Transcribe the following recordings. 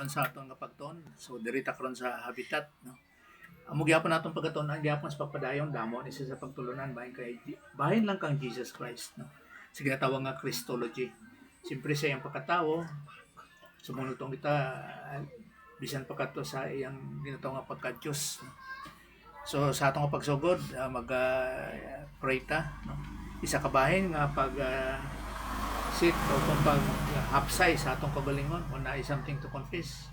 sa aton nga pagton. So dirita karon sa habitat, no. Amo gyapon naton pagkaton ang gyapon sa pagpadayon damo ni sa pagtulunan bahin lang kang Jesus Christ, no. Sa ginatawag nga Christology. Siyempre sa iyang pagkatao, sumunod tong kita bisan pa kadto sa iyang ginatawag nga pagka-Dios, no. So sa atong pagsugod pray ta, no. Isa ka bahin nga pag sit o kung pag hapsay sa atong kagalingon kung na something to confess.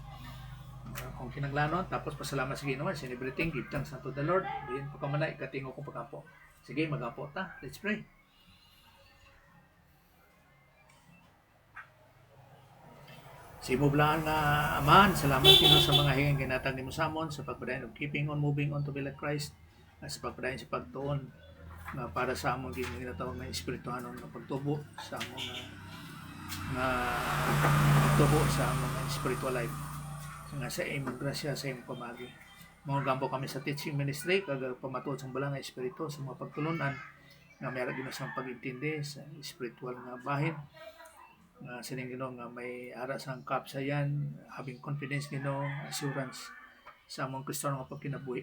Kung kinanglanon, tapos pasalamat sa Ginoo, in everything, give thanks unto the Lord. Diyan pa kamanay, katingo kong pagkapo. Sige, magapo ta. Let's pray. Si mublaan nga Aman, salamat Ginoo sa mga hingang ginatag nimo sa amon sa pagpadayon of keeping on moving on to be like Christ, sa pagpadayon sa pagtuon nga para sa among ginatawag nga espirituhanon nga pagtubo sa among nga pagtubo sa among spiritual life. Nga sa imong grasya sa imong pamagi. Mga gambo kami sa teaching ministry kag pamatuod sa balang nga espiritu sa mga pagtulunan nga mayara gyud sa pagintindi sa spiritual nga bahin. Nga sining Ginoo nga may ara sang kapsayan, having confidence Ginoo, assurance sa among Kristiyano nga pagkinabuhi.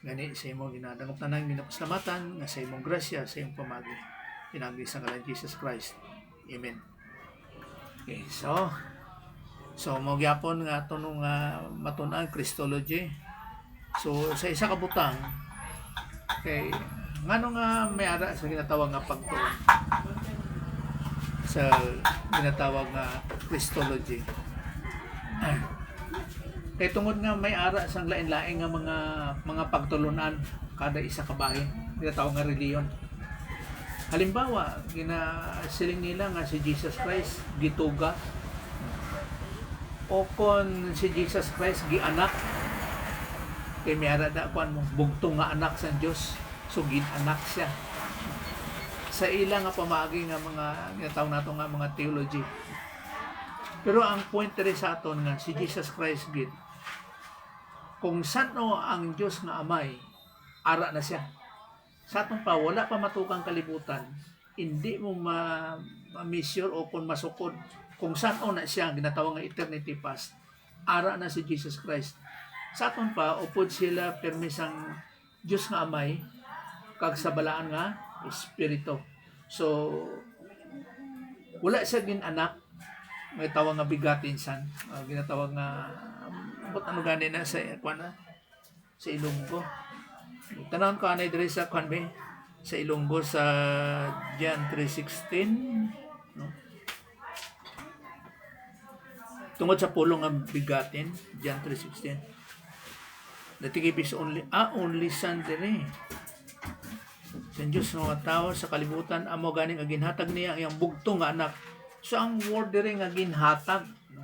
Gani sa imong ginadangop tanan ginapasalamatan nga sa imong grasya sa imong pamagi. Pinagi sa ngalan Jesus Christ. Amen. Okay, so mo gyapon nga tunong matun-an Christology. So sa isa ka butang kay ngano nga may ara sa ginatawag nga pagtuon sa ginatawag nga Christology. Kay tungod nga may ara sang lain-lain nga mga pagtulunan kada isa ka bahin, ginatawag nga reliyon. Halimbawa, ginasiling nila nga si Jesus Christ gituga o kon si Jesus Christ gianak kay may ara da kuan mo bugtong nga anak sa Dios, so ginanak siya sa ilang nga pamagi nga mga ginatawag nato nga mga theology. Pero ang point diri sa aton nga si Jesus Christ gid kung sano ang Dios nga amay, ara na siya. Sa aton pa wala pa matukang kalibutan, hindi mo ma-measure o kung masukod kung saan na siya ginatawag nga eternity past, ara na si Jesus Christ. Sa aton pa upod sila permi sang Dios nga amay kag sa balaan nga espiritu. So wala siya gin anak may tawag nga begotten son, ginatawag nga ano gani na sa kuana sa Ilonggo. Tanawon ka na diri sa kanbe sa Ilonggo sa John 3:16, no? Tungod sa pulong nga bigatin, John 3:16. That he gave his only son diri. Sa Diyos nga tao sa kalibutan amo ganing ginhatag niya ang iyang bugtong nga anak. So ang word diri nga ginhatag, no?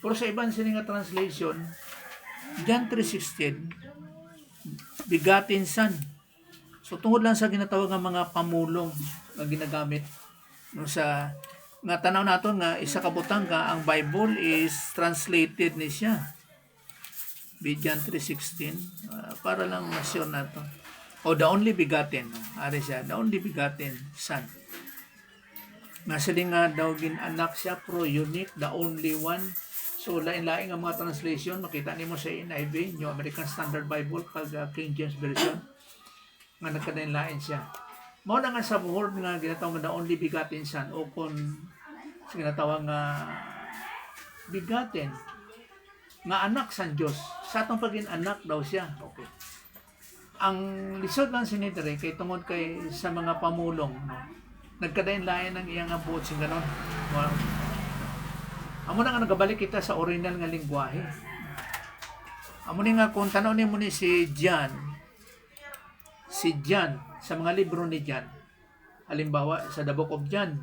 Pero sa ibang sini nga translation, John 3:16, bigatin son. So tungod lang sa ginatawag nga mga pamulong nga ginagamit no sa nga tanaw naton nga isa ka butang ka ang Bible is translated ni siya John 3:16 para lang ma-sure nato the only begotten, no? Ari siya the only begotten son nga sila nga daw ginanak siya pro unique the only one. So lain-lain nga mga translation makita nimo sa NIV, New American Standard Bible kag King James Version nga nagkadain-lain siya. Mao na nga sa word nga ginatawag nga the only begotten son o kon ginatawag nga begotten nga anak sa Dios. Sa atong pagin anak daw siya. Okay. Ang lisod lang sinidre kay tungod kay sa mga pamulong, no? Nagkadain-lain ang iyang buot sing ganon. Amo na nga nagabalik kita sa original nga lengguwahe. Amo ni nga kung tanaw nimo ni si John sa mga libro ni John, halimbawa sa The Book of John,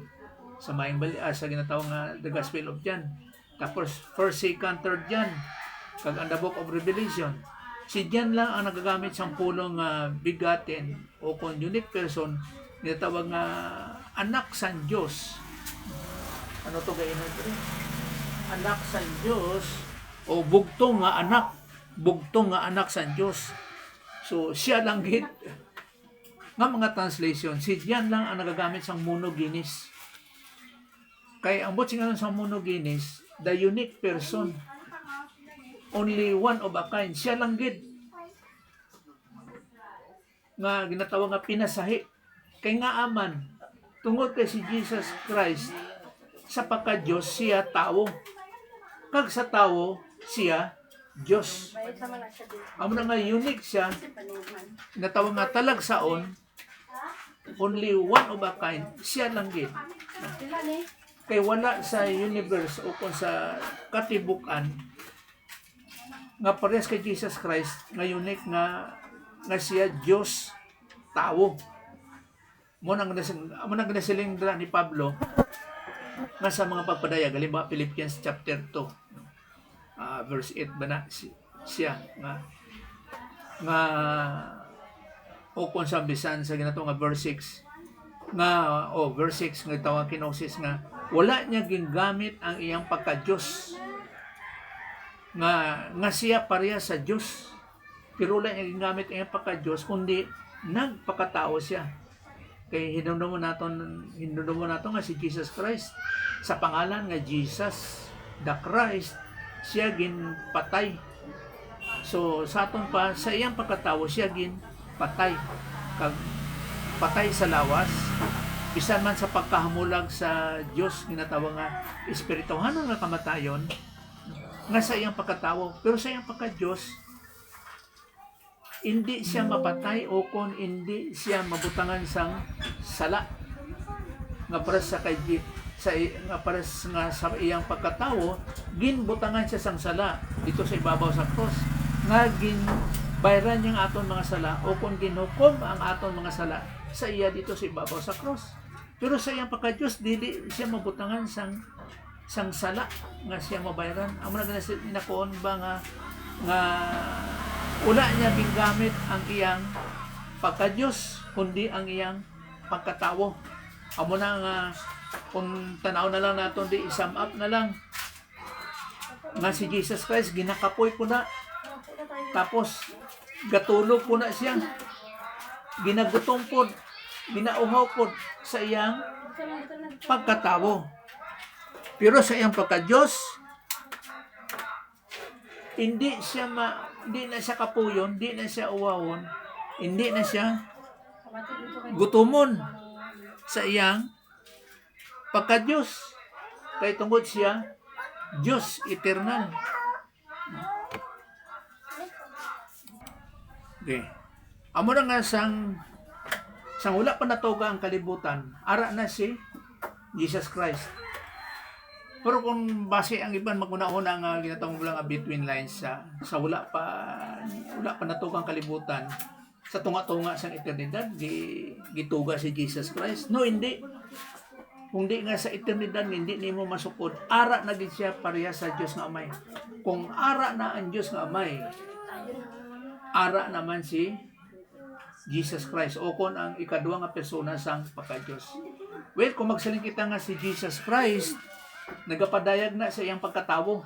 sa maing sa ginatawag nga The Gospel of John, tapos 1st, 2nd, 3rd John, kag ang The Book of Revelation, si John lang ang nagagamit sa pulong begotten o kung unique person, ginatawag nga anak sa Dios. Ano to gayon ito? Anak sa Dios o bugtong nga anak sa Dios. So siya lang gid nga mga translation, si John lang ang nagagamit sang monogenes. Kay ang bot singalan sa monogenes, the unique person, only one of a kind. Siya lang gid nga ginatawag nga pinasahi. Kay nga aman, tungod kay si Jesus Christ, sa pagka-Diyos, siya tao. Kag sa tao, siya Diyos. Amo na nga unique siya, natawag nga talagsaon, only one of a kind, siya lang gid. Kay wala sa universe o kung sa katibukan nga parehas kay Jesus Christ nga unique nga siya Diyos tao. Mo nang ginasiling dira ni Pablo nga sa mga pagpadayag, halimbawa Philippians chapter 2 verse 8 ba na siya nga o kung sa bisan sa ginato nga verse 6 verse 6 nga tawag kinosis nga wala niya gingamit ang iyang pagka-Diyos nga siya pareha sa Diyos, pero wala niya gingamit ang iyang pagka-Diyos kundi nagpakatao siya. Kay hinumdum mo nato nga si Jesus Christ sa pangalan nga Jesus the Christ, siya ginpatay. So sa aton pa sa iyang pagkatao siya ginpatay, kag patay sa lawas, bisan man sa pagkahamulag sa Dios ginatawag nga espirituhan nga kamatayon nga sa iyang pagkatao. Pero sa iyang pagka-Diyos, hindi siya mapatay o kung hindi siya mabutangan sang sala nga para sa iyang pagkatao, ginbutangan siya sang sala dito sa ibabaw sa cross nga ginbayran niyang aton mga sala o kung ginukom ang aton mga sala sa iya dito sa ibabaw sa cross. Pero sa iyang pagka-Diyos, dili siya mabutangan sang sala nga siya mabayaran. Amo na ginakoon ba nga wala niya gingamit ang iyang pagka-Diyos kundi ang iyang pagkatao. Amo na nga kung tanaw na lang naton di sum up na lang nga si Jesus Christ ginakapoy po na, tapos gatulog po na siya, ginagutom po, ginauhaw po sa iyang pagkatao. Pero sa iyang pagka-Diyos, hindi na siya kapuyon, hindi na siya uwawon, hindi na siya gutomon sa iyang pagka-Diyos. Kay tungod siya Diyos eternal. Okay. Amo na nga sang wala pa natuga ang kalibutan, ara na si Jesus Christ. Pero kung base ang iban maguna-una nga ginatawag mo lang between lines sa wala pa natugang kalibutan, sa tunga-tunga sa eternidad gituga si Jesus Christ. No, hindi. Kung di nga sa eternidad hindi nimo masukod, ara na gid siya pareha sa Dios nga Amay. Kung ara na ang Dios nga Amay, ara naman si Jesus Christ o kung ang ikaduha nga persona sang pagka-Dios. Well, kung magsaling kita nga si Jesus Christ, nagapadayag na sa iyang pagkatao.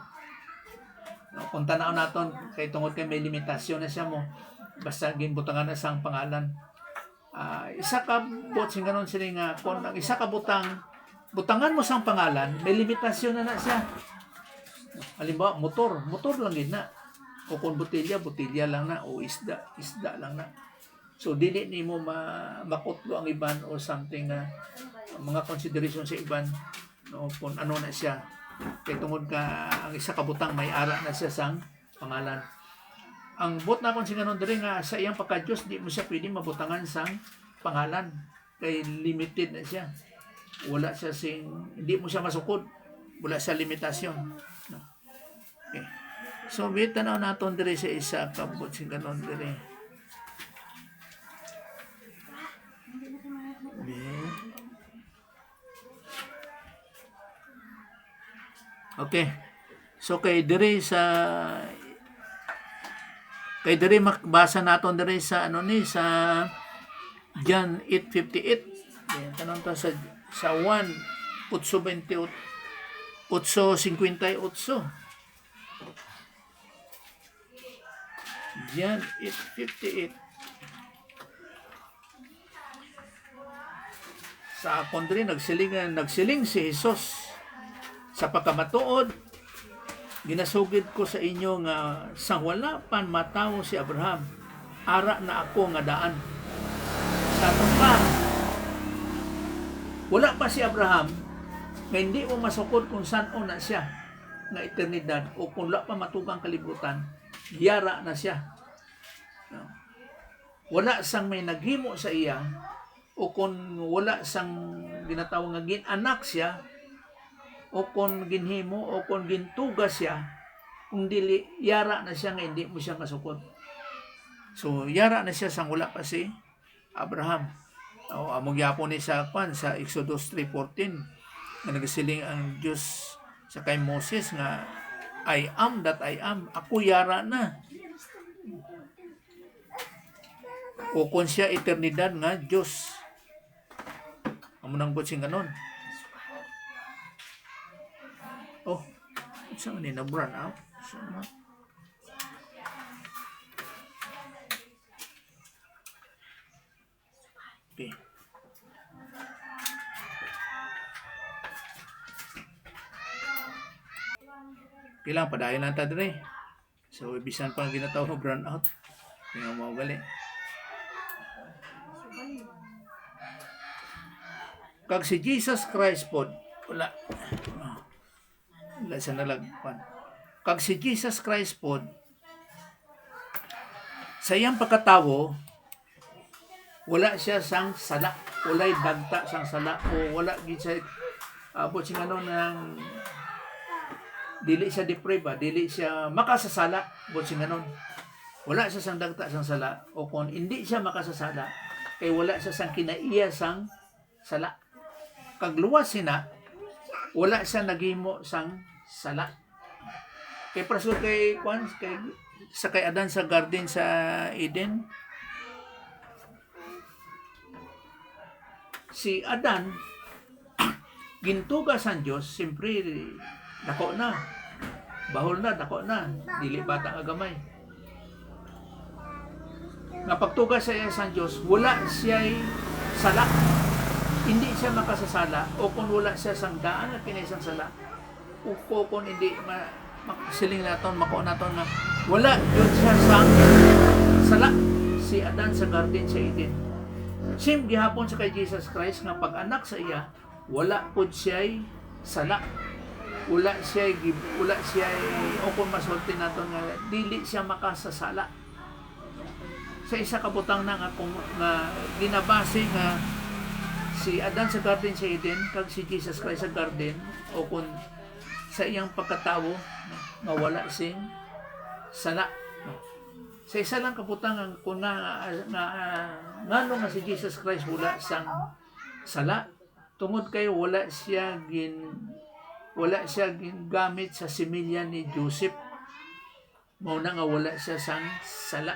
Kung tanaw naton, kay tungod kay may limitasyon na siya mo, basta ginbutangan na sang pangalan. Isa ka bot sing ganon sila nga, kung ang isa ka butangan mo sang pangalan, may limitasyon na siya. Halimbawa, motor lang din na. O kung botelya lang na. O isda lang na. So, dili ni mo makutlo ang iban o something na mga consideration sa iban. No, kung ano na siya, kay tungod ka ang isa kabutang may ara na siya sang pangalan. Ang bot na kung singanon diri nga sa iyang pagka-Diyos, di mo siya pwede mabutangan sang pangalan kay limited na siya. Wala siya hindi mo siya masukod, wala siya limitasyon. No. Okay. So tanaw naton diri sa isa kabot singanon diri. Okay. So kay diri makbasa naton diri sa sa John 8:58. Yan tanon ta sa 1:8:58. John 8:58. Sa akon diri nagsiling si Jesus sa pagkamatuod Ginasugid ko sa inyo nga sang wala pan matawo si Abraham, ara na ako nga daan. Sa pa, wala pa si Abraham, nga hindi mo masukod kung saan o na siya nga eternidad o kung wala pa matugang kalibutan, yara na siya. Wala sang may naghimo sa iya o kung wala sang ginatawag nga ginanak siya o kung ginhimo o kung gintuga siya, kung dili yara na siya nga hindi mo siya masukod. So yara na siya sang wala pa si Abraham. O among yapon ni sa Exodus 3:14 nga nagasiling ang Dios sa kay Moses nga I am that I am, ako yara na. O kung siya eternidad nga Diyos. Amo nang butsing ganon. Oh, saan ni na-burn out? Okay. Pilang padayon lang ta dire. So bisan pang ginatawag burn out. Kaya mo gali. Kag si Jesus Christ pod wala sa nalagpan. Kag si Jesus Christ pod sa iyang pagkatawo wala siya sang sala, walay dagta sang sala o wala gid siya abot sing ano nang dili siya deprive, dili siya makasasala, bot sing ganon. Wala siya sang dagta sang sala o kung hindi siya makasasala kay wala siya sang kinaiya sang sala. Kag luwas sina wala siya naghimo sang sala. Kay praso kay sa kay Adan sa garden sa Eden, si Adan gintuga sang Dios, siyempre dako na, bahol na, dako na, dili bata nga gamay. Nga pagtuga sa iya sang Dios, wala siya'y sala. Hindi siya makasasala o kung wala siya sang daan na kinaisang sala o kung hindi siling naton, mako naton nga wala yun siya sang sala si Adan sa garden sa Eden. Sim gihapon sa kay Jesus Christ nga pag-anak sa iya, wala pud siya'y sala. Wala siya o kung masulti naton nga dili siya makasasala. Sa isa ka butang na nga kung nga ginabase nga si Adan sa garden sa Eden kag si Jesus Christ sa garden o kung sa iyang pagkatawo nga wala sing sala. Sa isa lang kabutang ang kung ngano nga si Jesus Christ wala sang sala tungod kay wala siya gingamit sa similya ni Joseph. Mao na nga wala siya sang sala.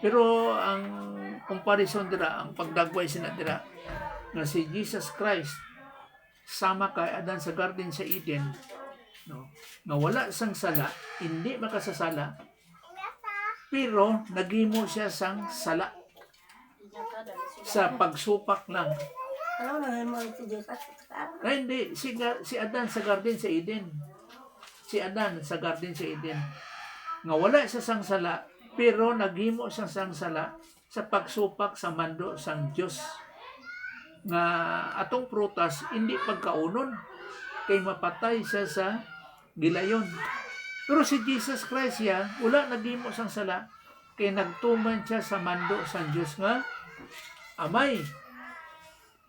Pero ang comparison dira, ang pagdagway sina dira nga si Jesus Christ sama kay Adan sa garden sa Eden, no, nga wala sang sala, hindi makasasala, pero naghimo siya sang sala sa pagsupak lang. Ano na mo si Jesus? Ay, hindi. Si Adan sa garden sa Eden. Si Adan sa garden sa Eden. Nga wala siya sang sala, pero naghimo siya sang sala sa pagsupak sa mando sang Dios. Nga atong prutas, hindi pagkaunon. Kay mapatay siya sa gilayon. Pero si Jesus Christ siya, wala naghimo sang sala, kay nagtuman siya sa mando sang Dios nga Amay.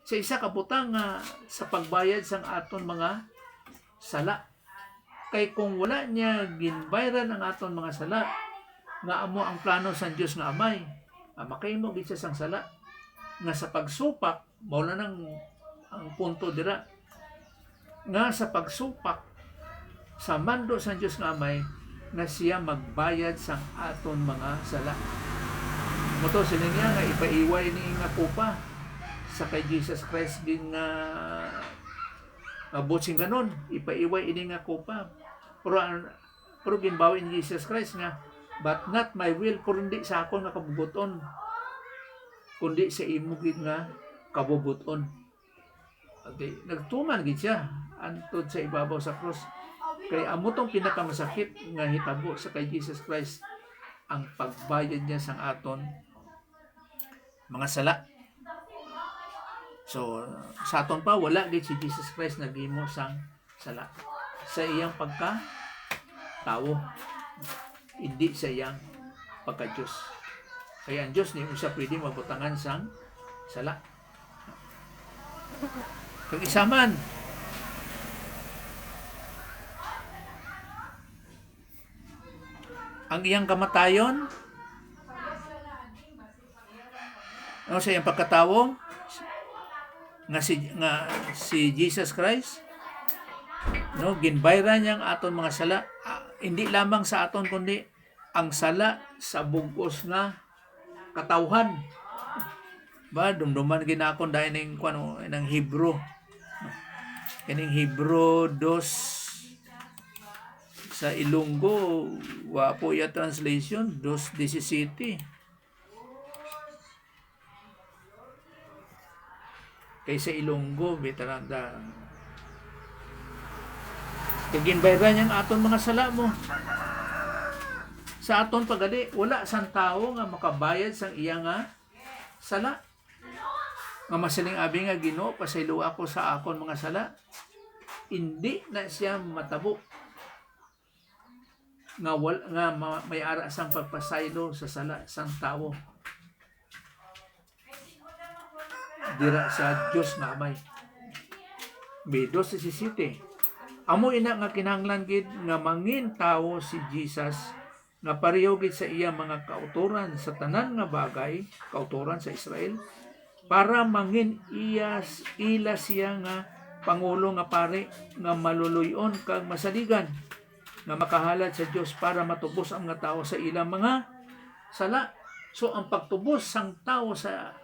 Sa isa ka butang sa pagbayad sang aton mga sala. Kay kung wala niya ginbayran ang aton mga sala, nga amo ang plano sang Dios nga Amay, makahimo gid siya sang sala. Nga sa pagsupak, mao na nang ang punto dira. Nga sa pagsupak sa mando sang Dios nga Amay, nga siya magbayad sang aton mga sala. Moto sila niya nga ipaiway ni nga kupa sa kay Jesus Christ din nga butsing ganon, ipaiway ini nga kupa. Pero ginbawi ni Jesus Christ nga, but not my will, pero hindi sa ako nga kabubuton, kundi sa imo gid nga kabubuton. Okay, nagtuman gid siya antod sa ibabaw sa cross. Kaya amo tong pinakamasakit nga hitabo sa kay Jesus Christ ang pagbayad niya sang aton mga sala. So sa aton pa wala gid si Jesus Christ naghimo sang sala. Sa iyang pagka-tawo, hindi sa iyang pagka-Diyos. Kaya ang Diyos ni usa pwede mabutangan sang sala. Kag isa man ang iyang kamatayon sa iyang pagkatawo nga si Jesus Christ, no, ginbayran niya ang aton mga sala, hindi lamang sa aton kundi ang sala sa bugos nga katawhan. Ba dumduman ginakon dahil ning kuno ng Hebro. Kining Hebro 2 sa Ilonggo, wa po ya translation 2:17. Kay sa Ilonggo veteranda. Ginbayran niyang aton mga sala mo. Sa aton pagali wala sang tawo nga makabayad sang iya nga sala. Nga masiling abi nga Ginoo, pasaylo ako sa akon mga sala. Hindi na siya matabo nga may ara sang pagpasaylo sa sala sang tawo. Dira sa Dios nga Amay. May 2:17. Amo ina nga kinahanglan gid nga mangin tawo si Jesus nga pareho gid sa iya mga kauturan sa tanan nga bagay, kauturan sa Israel, para mangin ila siya nga pangulo nga pare nga maluluyon kag masaligan nga makahalad sa Dios para matubos ang mga tao sa ilang mga sala. So ang pagtubos sang tao sa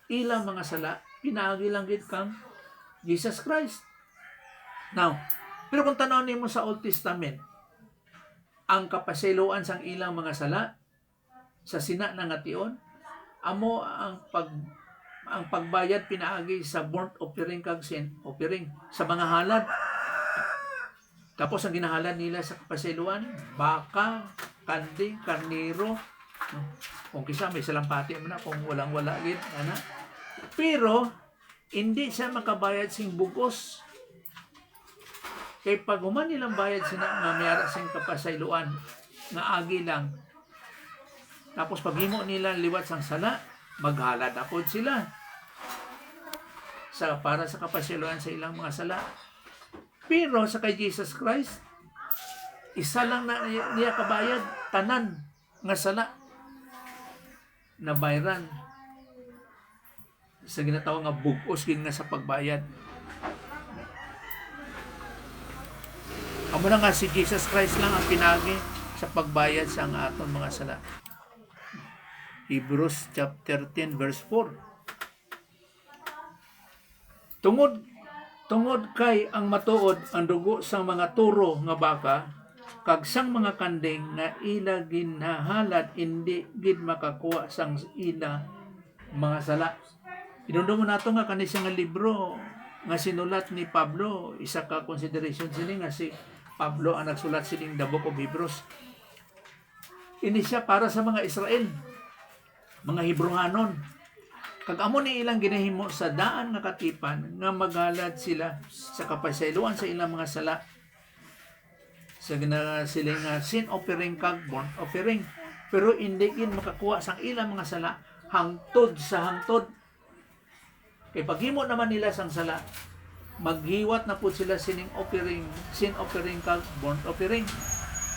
ilang mga sala pinaagi lang gid kang Jesus Christ. Now, pero kung tanaw nimo sa Old Testament, ang kapasayloan sang ilang mga sala sa sina nga tion, amo ang pagbayad pinaagi sa burnt offering kag sin offering sa mga halad. Tapos ang ginahalad nila sa kapasayloan, baka, kanding, karnero, kung kisa may salampati mo na, kung walang-wala gid ana. Pero hindi siya makabayad sing bugos. Kay pag human nilang bayad sina nga mayara sing kapasayloan nga agi lang. Tapos paghimo nila liwat sang sala, maghalad apod sila para sa kapasayloan sa ilang mga sala. Pero sa kay Jesus Christ, isa lang na niya kabayad tanan nga sala na bayran sa ginatawag nga bugos gid nga sa pagbayad. Amo na nga si Jesus Christ lang ang pinagi sa pagbayad sa ang aton mga sala. Hebrews chapter 10 verse 4. Tungod kay ang matuod ang dugo sang mga turo nga baka kag sang mga kanding nga ila ginahalad hindi gid makakuha sang ila mga sala. Idumdumo nato nga kani nga libro nga sinulat ni Pablo, isa ka consideration sini nga si Pablo ang nagsulat sining the Book of Hebrews. Ini siya para sa mga Israel, mga Hebrewanon. Kag amo ni ilang ginahimo sa daan nga katipan nga maghalad sila sa kapasayloan sa ilang mga sala sa sila nga sin offering kag burnt offering. Pero hindi gid makakuha sang ilang mga sala hangtod sa hangtod. Kay paghimo naman nila sang sala, maghiwat na po sila sin offering kag burnt offering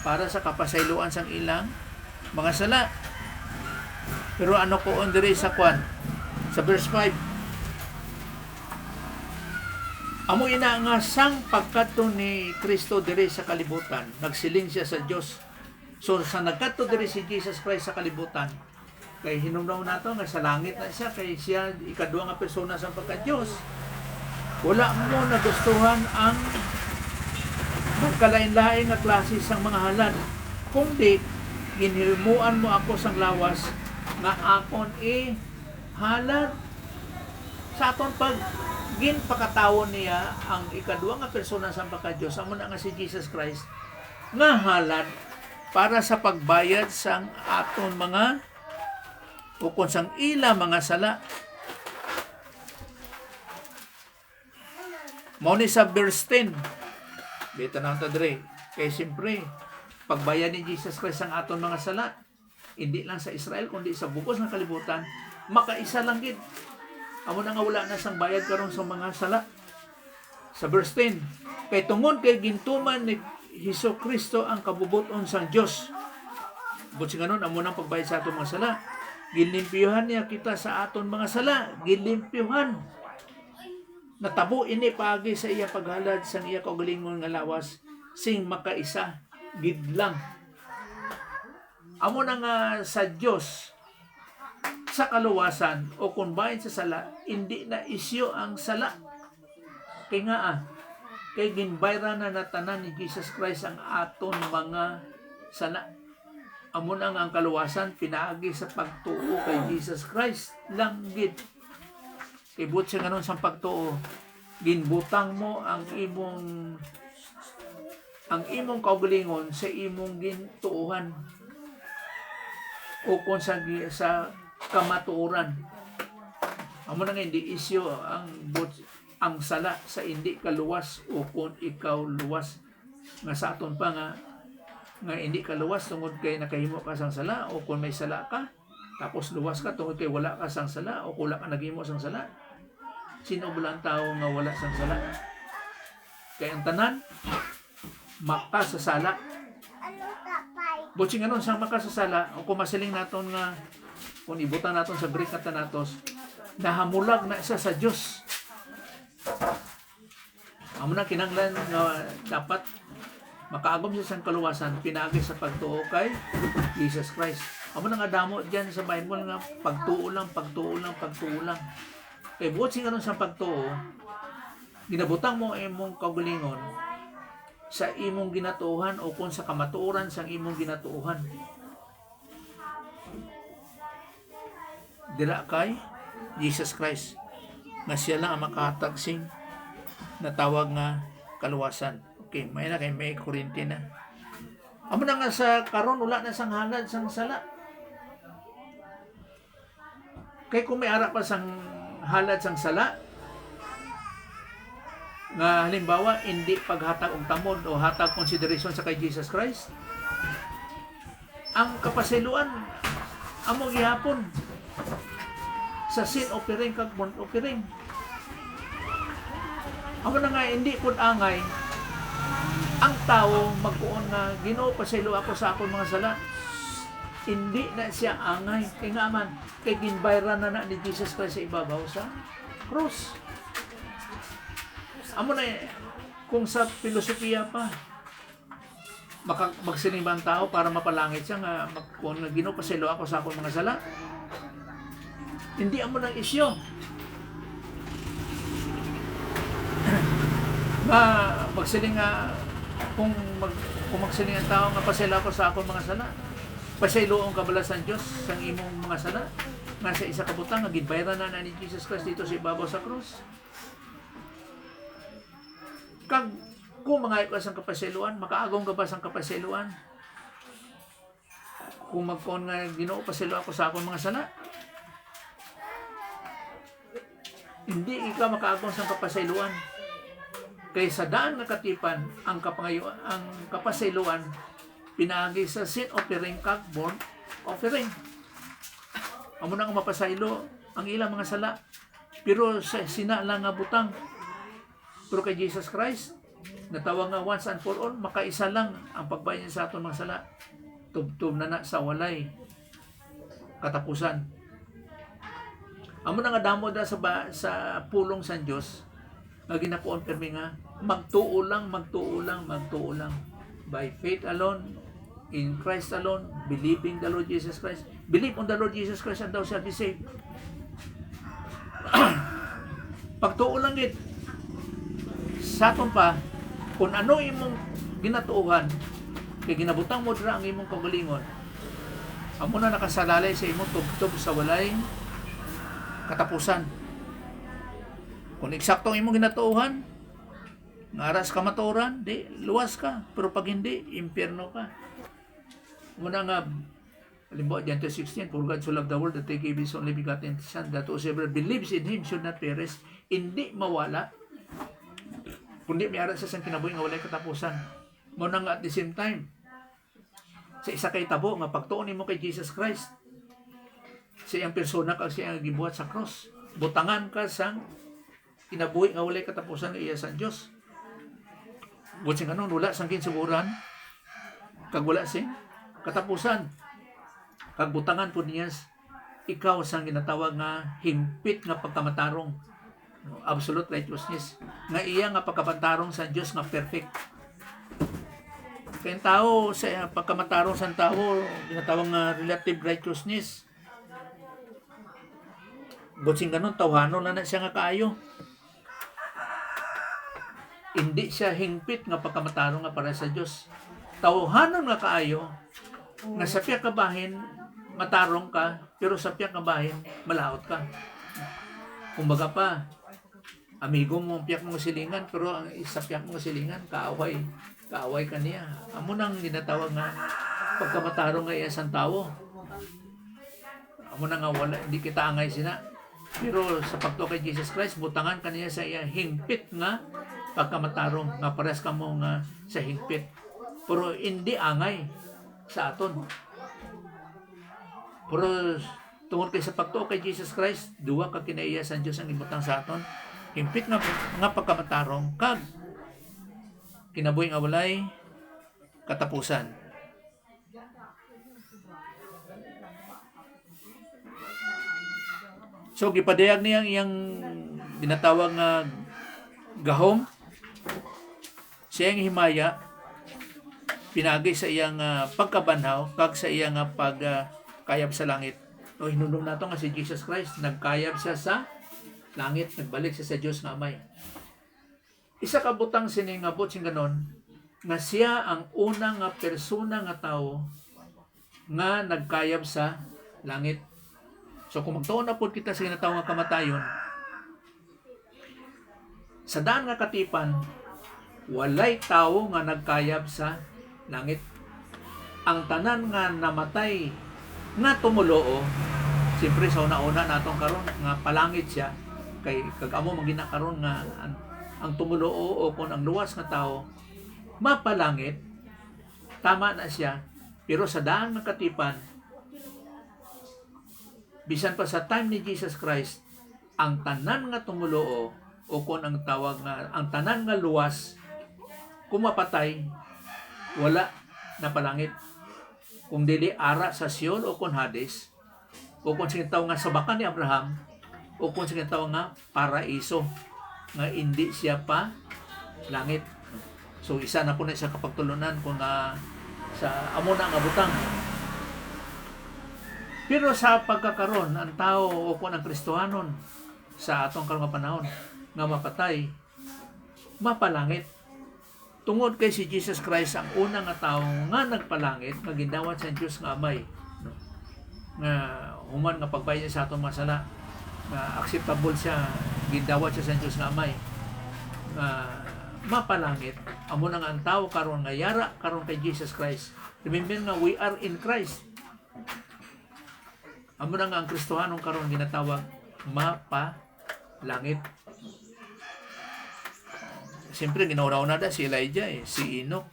para sa kapasayloan sang ilang mga sala. Pero ano ko on diri sa kwan sa verse 5, amo ina nga sang pagkadto ni Kristo diri sa kalibutan, nagsiling siya sa Dios. So sa nagkadto diri si Jesus Christ sa kalibutan, kay hinumdaw nato nga sa langit na siya, kay siya ikaduha nga persona sa pagka-Dios. Wala mo nagustuhan ang magkalain-lain nga klase sang mga halad, kundi ginhimuan mo ako sang lawas nga akon halad sa aton pag ginpakatawon niya ang ikaduwa nga persona sa pagka-Dios amo na nga si Jesus Christ nga halad para sa pagbayad sang aton mga ukon sang ila mga sala. Mao ni sa verse 10. Bita na ta dire. Kay siyempre pagbayad ni Jesus Christ ang aton mga sala, hindi lang sa Israel kundi sa bukos ng kalibutan, makaisa lang gid. Amo na nga wala na sang bayad karon sa mga sala. Sa verse 10, kay tungod kay gintuman ni Hesus Kristo ang kabubuton sang Dios. But nganon amo nang pagbayad sa aton mga sala. Gilimpyuhan niya kita sa aton mga sala, gilimpyuhan. Natabo ini pagi sa iya paghalad sang iya kaugalingon nga lawas sing makaisa gid lang. Amo na nga sa Dios sa kaluwasan o kung bahin sa sala, hindi na isyo ang sala. Kay nga kay ginbayra na natanan ni Jesus Christ ang aton mga sala. Amo na nga ang kaluwasan pinaagi sa pagtuo kay Jesus Christ lang gid. Kay but siya nganon sa pagtuo, ginbutang mo ang imong kaugalingon sa imong gintuuhan o kung sa kamatuoran. Amo na nga hindi isyo ang sala sa hindi kaluwas o kung ikaw luwas nga sa aton pa nga hindi ka luwas tungod kay nakahimo ka sang sala o kung may sala ka tapos luwas ka tungod kay wala ka sang sala o kung wala ka naghimo sang sala. Sino ba ang tao nga wala sang sala? Kay ang tanan makasasala. Butsi nga nun sang makasasala o kung masiling naton nga kung ibutan naton sa Greek at Thanatos, nahamulag na isa sa Dios. Amo na kinanglan nga dapat makaagom siya sang kaluwasan pinaagi sa pagtuo kay Jesus Christ. Amo na nga damo diyan sa Bible nga pagtuo lang. Kay buot nga nun sa pagtuo, ginabutang mo imong kaugalingon sa imong ginatuuhan o kung sa kamatuoran sang imong ginatuuhan. Dira kay Jesus Christ nga siya lang ang makahatag sing natawag nga kaluwasan. Okay, may na kay may Korinti na. Amo na nga sa karon wala na sang halad sang sala. Kay kung may ara pa sang halad sang sala nga halimbawa hindi paghatag og tamod o hatag consideration sa kay Jesus Christ, ang kapasiluan amo gihapon sa sin offering kag burnt offering. Amo na nga hindi pud angay ang tao magkuon nga Ginoo pasaylo ako sa akong mga sala. Hindi na siya angay kay nga man kay ginbayran na ni Jesus Christ sa ibabaw sa cross. Amo na kung sa filosofiya pa magsinimba ang tao para mapalangit siya nga kung Ginoo pasaylo ako sa akong mga sala. Hindi amo nang isyo. Magsiling nga kung magsiling ang tao nga pasaylo ako sa akong mga sala. Pasaylo ang kabalasan Dios sang imong mga sala nga sa isa ka butang nga ginbayran na ni Jesus Christ dito sa ibabaw sa krus. Kag kung mangayo ka sang kapasayloan, makaagong ka ba sang kapasayloan? Kung magkon nga Ginoo pasaylo ako sa akong mga sala, hindi ikaw makaagong sang kapasayloan. Kay sa daan nga katipan ang kapasayloan pinaagi sa sin offering kag burnt offering. Amo na nga mapasaylo ang ilang mga sala pero sa sina lang nga butang. Pero kay Jesus Christ natawag nga once and for all, makaisa lang ang pagbayad sa aton mga sala. Tubtub na sa walay katapusan. Amo na nga damo da sa pulong sa Dios nga ginakonfirme nga magtuo lang by faith alone, in Christ alone, believing the Lord Jesus Christ. Believe on the Lord Jesus Christ and thou shalt be saved. Pagtuo lang gid sa aton pa kung ano imong ginatuohan kay ginabutang mo dira ang imong kaugalingon. Amo na nakasalalay sa imong tubtob sa walay katapusan. Kung eksaktong imong ginatuuhan, nga aras ka matuoran, di, luwas ka. Pero pag hindi, impyerno ka. Muna nga, halimbawa, John 3:16, for God so loved the world that He gave His only begotten Son, that whosoever believes in Him should not perish, hindi mawala, kundi may aras sa kinabuhi nga walay katapusan. Muna nga at the same time, sa isa kay tabo, nga pagtuon mo kay Jesus Christ, sa iyang persona kag siya ang gibuhat sa cross. Butangan ka sa kinabuhi nga walay katapusan iya sa Dios. Butsing kanon wala sang kinsuguran kag wala sing katapusan. Kag butangan pud niya ikaw sang ginatawag nga himpit nga pagkamatarong, absolute righteousness, nga iya nga pagkamatarong sa Dios nga perfect. Kaya tao sa pagkamatarong sa tao ginatawag nga relative righteousness. Butsing kanon tawhanon na siya nga kaayo. Hindi siya hingpit nga pagkamatarong nga para sa Dios. Tawhanon nga kaayo nga sa piyak ka bahin matarong ka, pero sa piyak ka bahin malaot ka. Kumbaga pa, amigo mo ang piyak mong silingan, pero ang isa piyak mong silingan kaaway ka niya. Amo nang ginatawag nga pagkamatarong nga iya sang tawo. Amo na nga wala, hindi kita angay sina. Pero sa pagtuo kay Jesus Christ, butangan kaniya sa iya hingpit nga pagkamatarong nga pares ka mo nga sa hingpit. Pero hindi angay sa aton. Pero tungod kay sa pagtuo kay Jesus Christ, duwa ka kinaiya sa Dios ang ibutang sa aton. Hingpit nga pagkamatarong kag kinabuhi nga walay katapusan. So gipadayag niya iyang binatawag nga gahom, siyang himaya pinagi sa iyang pagkabanhaw kag sa iyang pagkayab sa langit. O hinulong nato nga si Jesus Christ nagkayab siya sa langit, nagbalik siya sa Dios nga Amay. Isa ka butang sini nga sing ganon nga siya ang unang nga persona nga tao nga nagkayab sa langit. So kung magtuon na po kita sa ginatawag nga kamatayon, sa daan nga katipan, walay tawo nga nagkayab sa langit. Ang tanan nga namatay nga tumuloo, siyempre sa una-una natong karon nga palangit siya, kay kag-amo magina karon nga ang tumuloo o kung ang luwas nga tao mapalangit, tama na siya. Pero sa daan nga katipan, bisan pa sa time ni Jesus Christ, ang tanan nga tumuloo o kung ang tawag nga ang tanan nga luwas kumapatay, wala na palangit. Kung dili ara sa Sheol o kung Hades, o kung sige tawag nga sa baka ni Abraham, o kung sige tawag nga paraiso, nga hindi siya pa langit. So isa na po na sa kapagtulunan kung sa amo na nga butang. Pero sa pagkakaroon, ang tao o kung ang Kristohanon sa atong karong panahon nga mapatay, mapalangit. Tungod kay si Jesus Christ ang unang nga tao nga nagpalangit, nga gindawat sa Dios nga Amay, no? Nga human nga pagbayad sa atong masala, nga acceptable siya, gindawat siya sa Dios nga Amay, nga mapalangit. Amo na nga ang tao karon nga yara karon kay Jesus Christ. Remember nga we are in Christ. Amo na nga ang Kristohanong karon ginatawag mapalangit. Siyempre, ginauna-una na si Elijah, si Enoch.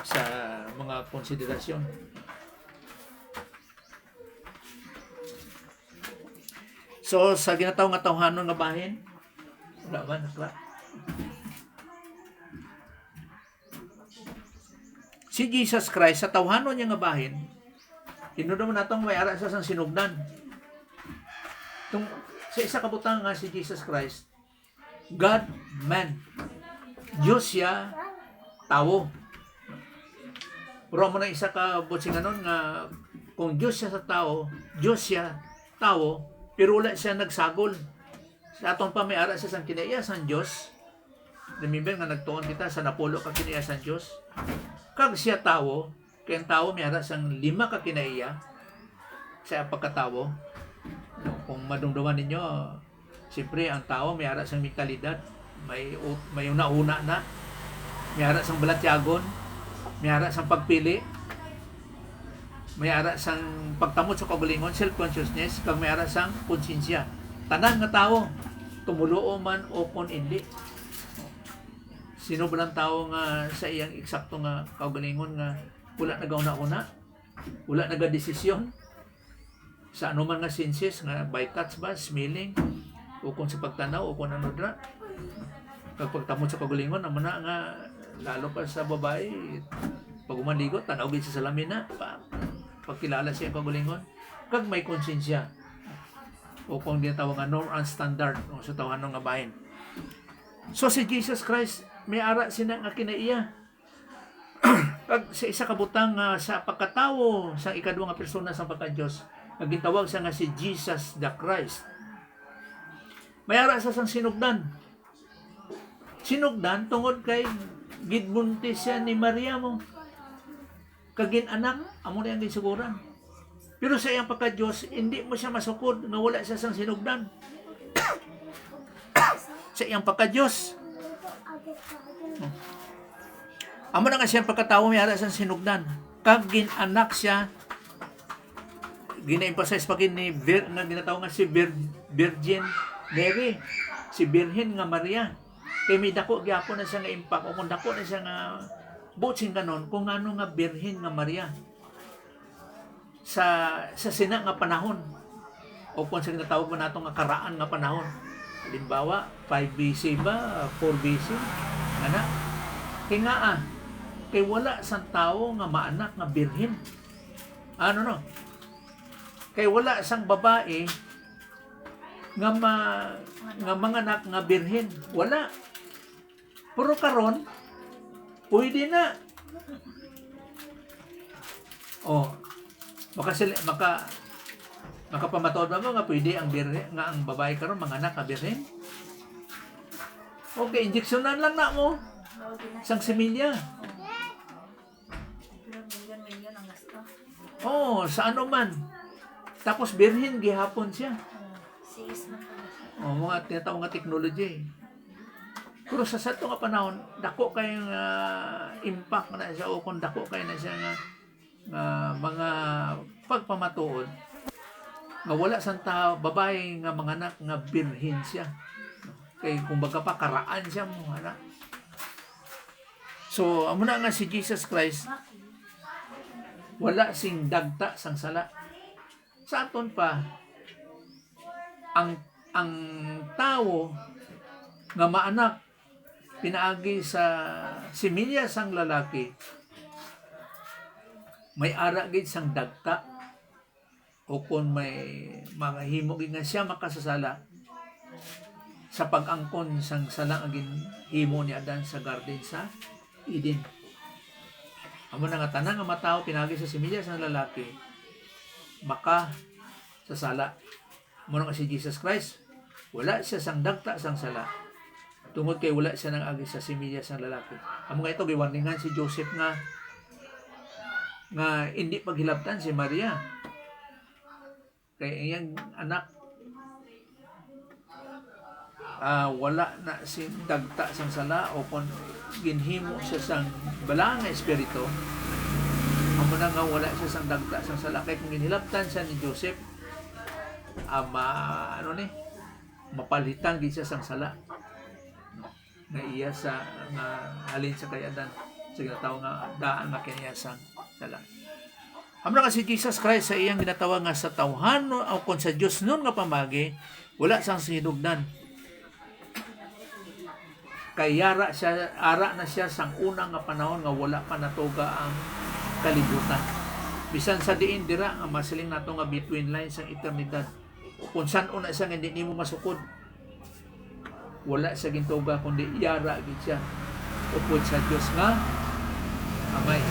Sa mga konsiderasyon. So, sa ginatawag nga tawhanon nga bahin, wala ba? Nakla? Si Jesus Christ, sa tawhanon niya nga bahin, hinunod mo natong may ara sa sinugdan. Sa isa kabutang nga si Jesus Christ, God, man. Diyos siya, tao. Pero mo na isa ka butsinganon nga kung Diyos siya sa tao, Diyos siya, tao, pero wala siya nagsagol. Sa atong pamiara siya sang kinaiya sang Diyos. Remember nga nagtuon kita sa napulo ka kinaiya sang Diyos. Kag siya tao, kaya ang tao may ara sang 5 ka kinaiya sa pagkatawo. kung madumduman ninyo, siyempre ang tao may ara sang mentalidad, may una-una na, may ara sang balatyagon, may ara sang pagpili, may ara sang pagtamot sa kaugalingon, self-consciousness, kag may ara sang konsensya. Tanan nga tao, tumuluo man o kon hindi. Sino ba lang tao nga sa iyang eksakto nga kaugalingon nga wala nagauna-una, wala nagadesisyon sa anuman nga senses nga by touch ba, smelling, o kung sa pagtanaw o kung ano dra. Kag pagtamot sa kaugalingon, amo na nga lalo pa sa babae, pag umaligot, tanaw gid sa salamin na, pagkilala siya kaugalingon, kag may konsensya. O kung ginatawag nga norm and standard o sa tawanon nga bahin. So si Jesus Christ may ara sina nga kinaiya. Kag sa isa ka butang sa pagkatawo sa ikaduha nga persona sa pagka-Dios, nga gitawag sa nga si Jesus the Christ. May ara sa sang sinugdan. Sinugdan tungod kay gidbuntis siya ni Maria mo. Kagin anak, amo na yung gisiguran. Pero sa iyang pagka-Diyos, hindi mo siya masukod nga wala siya sang sinugdan. Sa iyang pagka-Diyos. Amo na nga siyang pagkatawo may ara sang sinugdan. Kag ginanak siya, gina-emphasize pa kin ni nga ginatawag nga si Virgin Mary, si Birhen nga Maria. Kay may dako gyapon na siya nga impact o kung dako na siya nga butsing kanon kung ano nga Birhen nga Maria sa sina nga panahon o kung sa ginatawag man nato nga karaan nga panahon. Halimbawa 5 BC ba, 4 BC ana kay nga kay wala sang tawo nga maanak nga birhen. Ano no? Kay wala sang babae nga manganak nga birhen. Wala. Pero karon pwede na. Oh, makapamatuod ba mo nga pwede ang birhen nga ang babae karon manganak nga birhen? Okay, injeksyonan lang na mo sang semilya. Milyon ang gasto. Oh, sa ano man. Tapos birhen gihapon siya. Sis man pala. Oh, mga tinatawag nga technology. Pero sa sato nga panahon, dako kay nga impact na siya o kung dako kay na siya nga mga pagpamatuod nga wala sang tao babae nga manganak nga birhen siya. Kay kumbaga pa karaan siya mo anak. So, amo na nga si Jesus Christ wala sing dagta sang sala. Sa aton pa ang tao nga maanak pinaagi sa similya sang lalaki may ara gid sang dagta o kung may mga himo gid nga siya makasasala sa pag-angkon sang sala nga himo ni Adan sa garden sa Eden. Amo na nga tanan nga matawo pinagi sa similya sang lalaki maka sasala. Amo na nga si Jesus Christ wala siya sang dagta sang sala tungod kay wala siya nang agi sa similya sang lalaki. Amo nga ito giwarningan si Joseph nga hindi paghilabtan si Maria kay iyang anak wala na si dagta sang sala o kung ginhimo siya sang bala nga espiritu. Amo na nga wala siya sang dagta sang sala kay kung ginhilabtan siya ni Joseph mapalitan gid siya sang sala nga iya sa nga halin sa kay Adan sa ginatawag nga daan nga kaniya sang sala. Amo na nga si Jesus Christ sa iyang ginatawag nga sa tawhan o kung sa Dios nun nga pamagi wala sang sinugdan. Kay ara na siya sang unang nga panahon nga wala pa natuga ang kalibutan. Bisan sa diin dira ang masiling nato nga between lines ang eternidad. Kung saan una siya nga hindi nimo masukod. Wala sa gintuga kundi yara gid siya upod sa Dios nga Amay.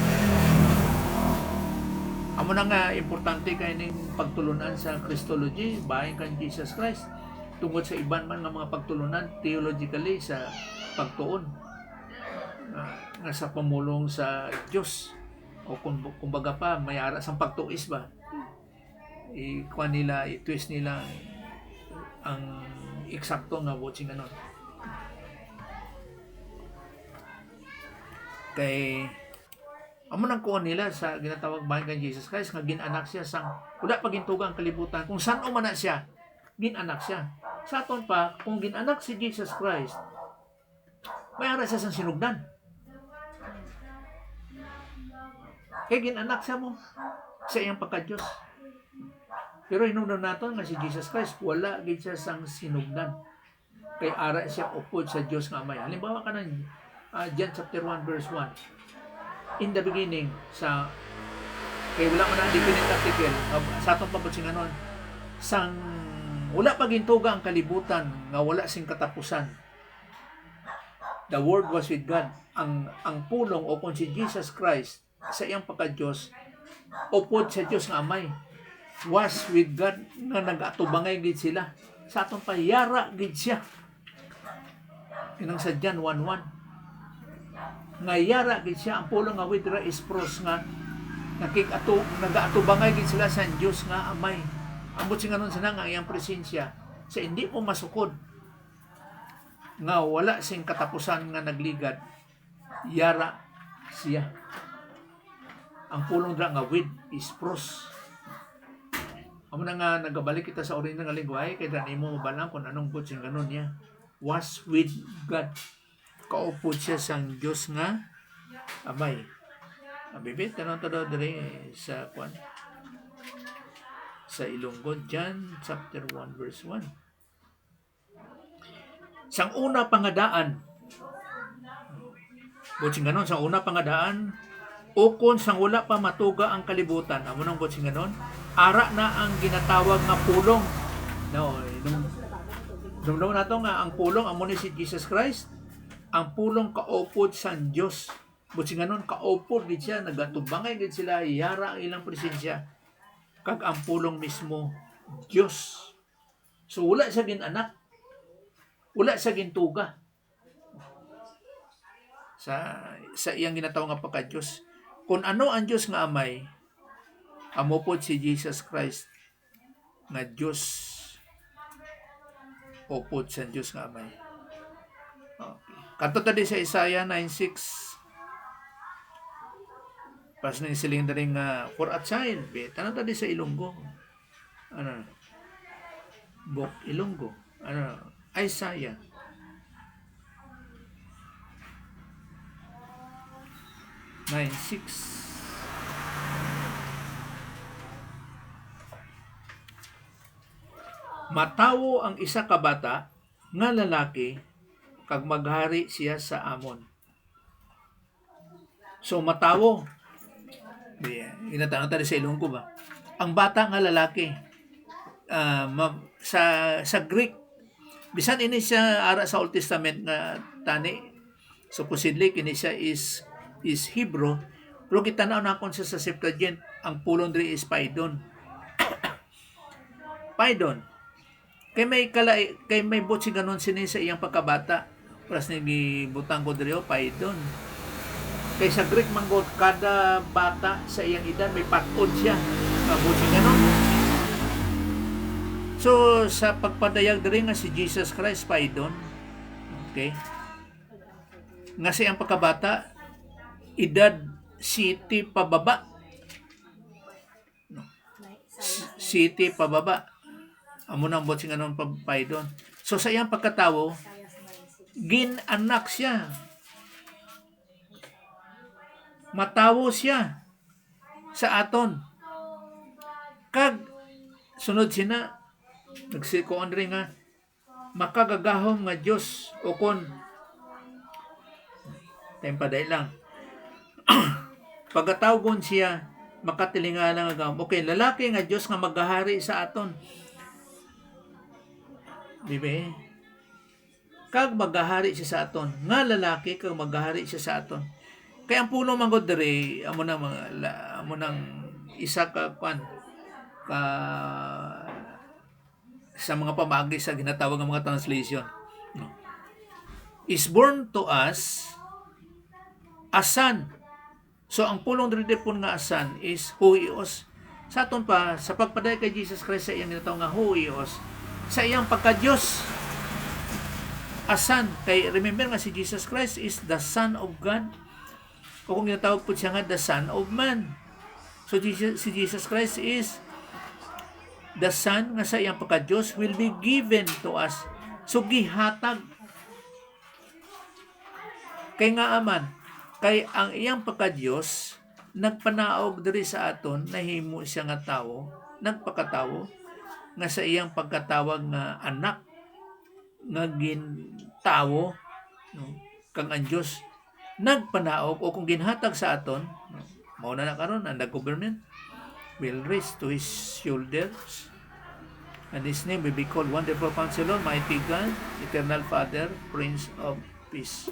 Amo na nga importante kay ning pagtulunan sa Christology bahin kan Jesus Christ tungod sa iban man nga mga pagtulunan theologically sa pagtuon nga sa pamulong sa Dios o kumbaga pa may ara sang pagtuis ba i-twist nila ang eksakto nga watching anon. Kay amo nang kuon nila sa ginatawag bahin kay Jesus Christ nga ginanak siya sang wala pa gintugang kalibutan kung saan man na siya ginanak siya. Sa aton pa kung ginanak si Jesus Christ may ara siya sang sinugdan. Kaya ginanak siya mo sa iyang pagka-Diyos. Pero hinungdan natin nga si Jesus Christ wala gid siya sang sinugdan. Kay ara siya upod sa Diyos nga Amay. Halimbawa ka ng John chapter 1 verse 1. In the beginning sa kay wala man ang definite article sa atong pabutsinganon sang wala pa gintuga ang kalibutan nga wala sing katapusan. The Word was with God. Ang pulong o kung si Jesus Christ sa iyang pagka-Diyos upod sa Diyos nga Amay was with God nga nag-atubangay gid sila. Sa atong payara gid siya. Inang sa John 1:1 nga yara gid siya ang pulong nga widra is pros nga nag-atubangay gid sila sa Dios nga Amay. Ambot singanon sana nga iyang presensya sa hindi po masukod nga wala sing katapusan nga nagligad yara siya. Ang pulong dra nga with is pros. Amo na nga nagabalik kita sa original nga lingwahe kay dani mo mabalang kung anong butsin ganon niya. Was with God. Kaupod siya sang Diyos nga Amay. Abibit tanong to daw dire sa kwan sa Ilonggo John chapter 1 verse 1. Sang una pangadaan butsing ganon sang una pangadaan ukon sang wala pa matuga ang kalibutan. Amo nang butsing ganon ara na ang ginatawag nga pulong. No, nung nato nga ang pulong amo ni si Jesus Christ. Ang pulong kaupod sa Diyos. Buti nga nun, kaupod gid siya, nagatubangay gid sila, yara ang ilang presensya. Kag ang pulong mismo, Diyos. So wala siya ginanak. Wala siya gintuga. Sa iyang ginatawag nga pagka-Diyos. Kung ano ang Diyos nga Amay, amo pod si Jesus Christ nga Diyos. Upod sa Diyos nga Amay. Okay. Kanto tadi sa Isaiah 9:6. Pas ning siling daring for a child, tanong tadi sa Ilonggo. Ano? Book Ilonggo. Ano? Isaiah. Matawo ang isa ka bata nga lalaki kag maghari siya sa amon. So matawo. Inatanong tayo sa Ilonggo ba? Ang bata nga lalaki sa Greek bisan ini siya ara sa Old Testament nga tani supposedly kini siya is Hebrew pero kitanaw na kon sa Septuagint ang pulong diri is paidon. Paidon kay may butsi ganon sini sa iyang pagkabata. Pras ni butang ko diri paidon. Kay sa Greek manggod kada bata sa iyang edad may patod siya. Butsi ganon. So sa pagpadayag diri nga si Jesus Christ paidon. Okay? Nga sa iyang pagkabata edad city pababa. City pababa. Amo nang butsi ganon paidon. So sa iyang pagkatawo ginanak siya. Matawo siya sa aton. Kag sunod sina nagsikuon rin nga makagagahom nga Diyos o kon tempaday lang. Pagkatawgon siya makatilingalan nga okay, lalaki nga Diyos nga maghahari sa aton. Diba? Kag maghahari siya sa aton. Nga lalaki kag maghahari siya sa aton. Kaya ang puno man gud diri amo nang isa ka sa mga pamagi sa ginatawag ng mga translation. No. Is born to us a son. So ang pulong diri pun nga son is huios. Sa aton pa sa pagpaday kay Jesus Christ sa iyang ginatawag nga huios sa iyang pagka-Diyos. As Son. Kay remember nga si Jesus Christ is the Son of God. O kung ginatawag po siya nga the Son of Man. So si Jesus Christ is the Son nga sa iyang pagka-Diyos will be given to us. So gihatag. Kay nga aman, kay ang iyang pagka-Diyos nagpanaog diri sa aton, nahimo siya nga tawo, nagpakatawo nga sa iyang pagkatawag nga anak nga gintawo, no? Kang ang Diyos nagpanaog o kung ginhatag sa aton, no? Mao na karon ang government will raise to his shoulders, and his name will be called Wonderful Counselor, Mighty God, Eternal Father, Prince of Peace.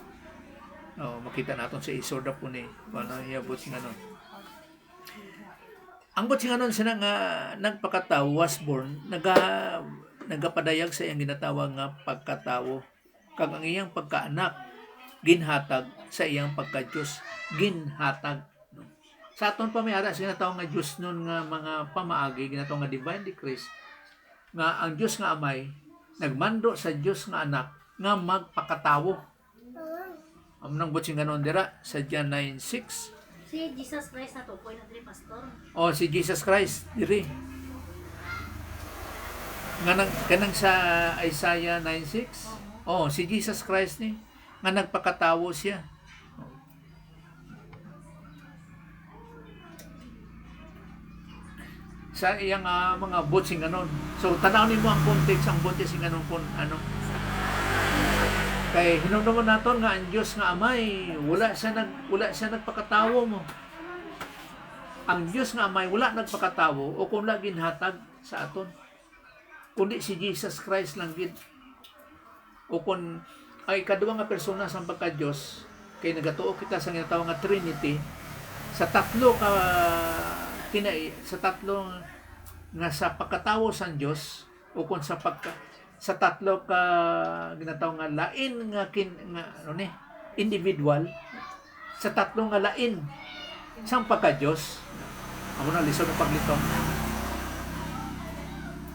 Makita natin sa isorda po ni paano iabot nga nun. Ang bot nga nun siya nga nagpakatawo, was born, nagapadayag sa iyang ginatawag nga pagkatawo. Kag ang iyang pagkaanak, ginhatag sa iyang pagka-Diyos, ginhatag. No? Sa aton pa may ara, ginatawag nga Diyos nun nga mga pamaagi, ginatawag nga divine decrees, nga ang Diyos nga amay, nagmando sa Diyos nga anak, nga magpakatawo. Nang butsin ganon dira sa John 9:6. Si Jesus Christ na to, na diri pastor. Si Jesus Christ diri. Kanang sa Isaiah 9:6. Si Jesus Christ ni nga nagpakatawo siya. Sa iyang mga butsin ganon. So tanaw nimo ang context, ang butsin ganon kun ano. Kay hinumduman naton nga ang Diyos nga amay wala siya nagpakatawo mo. Ang Diyos nga amay wala nagpakatawo o kung wala ginhatag sa aton. Kundi si Jesus Christ lang gid. O kung ay kaduwa nga persona sa pagka-Diyos, kay nagatuo kita sa ginatawag nga Trinity sa tatlo nga sa pagkatawo sa Diyos o kung sa tatlo ka ginatawag nga lain nga individual sa tatlo nga lain sang pagka-Diyos. Amo na lisod ang paglitaw.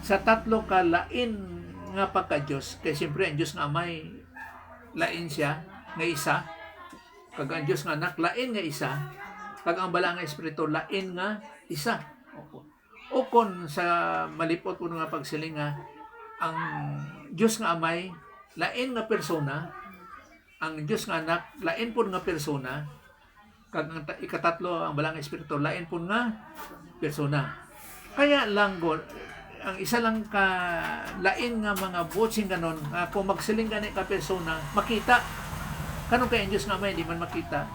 Sa tatlo ka lain nga pagka-Diyos, kay siyempre ang Diyos nga amay lain siya nga isa, kag ang Diyos nga anak lain nga isa, kag ang bala nga espiritu lain nga isa. O kon sa malipot po nga pagsiling nga ang Diyos nga amay lain nga persona, ang Diyos nga anak lain po nga persona, kag ang ikatatlo ang balang espiritu lain po nga persona. Kaya lang ang isa lang ka lain nga mga botsing ganon kung magsiling gani ka persona makita kanon kay ang Diyos nga amay hindi man makita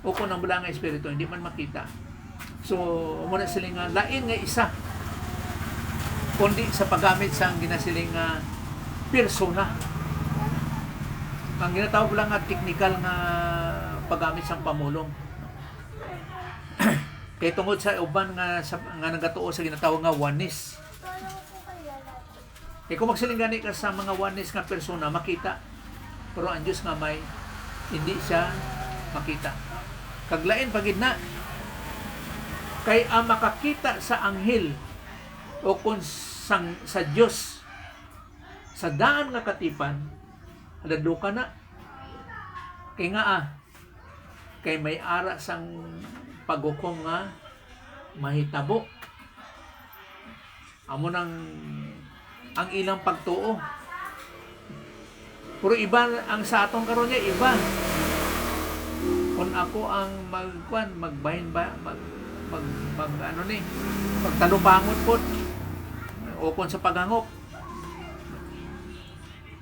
o kung ang balang espiritu hindi man makita. So muna siling nga lain nga isa kundi sa paggamit sa ginasiling nga persona. Ang ginatawag lang nga technical nga paggamit sa pamulong. Kay tungod sa uban nga nagatuo sa ginatawag nga oneness. Kay kung magsiling gani ka sa mga oneness nga persona makita. Pero ang Diyos nga may hindi siya makita. Kaglain pagid na kay ang makakita sa anghel o kung sa Diyos sa daan nga katipan adado ka na kay nga kay may ara sang paghukom nga mahitabo amo nang ang ilang pagtuo pero iba ang sa atong karon niya iba kung ako ang magbahin ba magtalupangot po o kung sa paghangop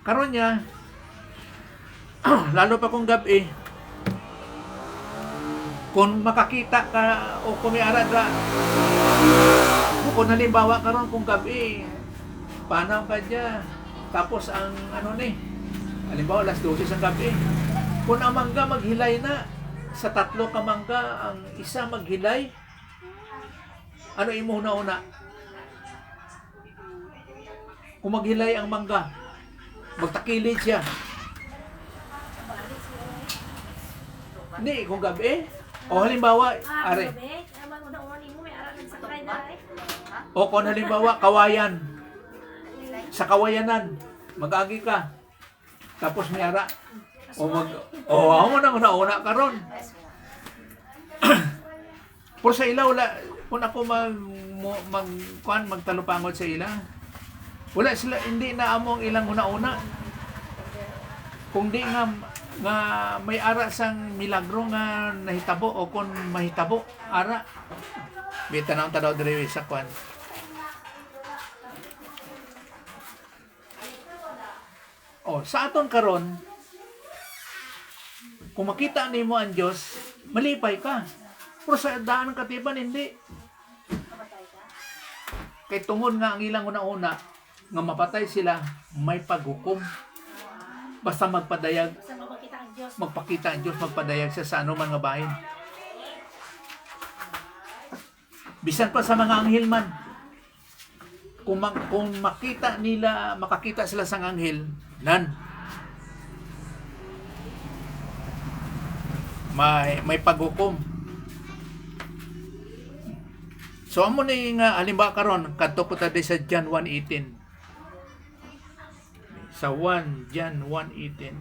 karon niya lalo pa kung gabi kung makakita ka o kung may arad ra kung halimbawa karon kung gabi panaw ka dya tapos ang halimbawa alas 12 ang gabi kung ang mangga maghilay na sa tatlo ka mangga ang isa maghilay ano imo una kung maghilay ang mangga magtakilid siya hindi kung gabi o halimbawa are o kung halimbawa kawayan sa kawayanan, mag-agi ka. Tapos may ara. Amo nang una karon. Pero sa ila wala kung ako magtalupangod sa ila. Wala sila, hindi na among ilang una-una. Kung di nga may ara sang milagro nga nahitabo o kung mahitabo ara. May tanaw diri sa kwan. Sa aton karon, kung makita nimo ang Dios, malipay ka. Pero sa daan ng katipan, hindi. Kay tungod nga ang ilang una-una, nga mapatay sila, may paghukom. Basta magpadayag, Basta mapakita ang Diyos. magpakita ang Diyos, magpadayag siya sa anuman nga bahin. Bisan pa sa mga anghel man. Kung makakita sila sa anghel, may paghukom. So amo ni nga halimbawa karon kadto po ta sa John 1:18. Sa John 1:18.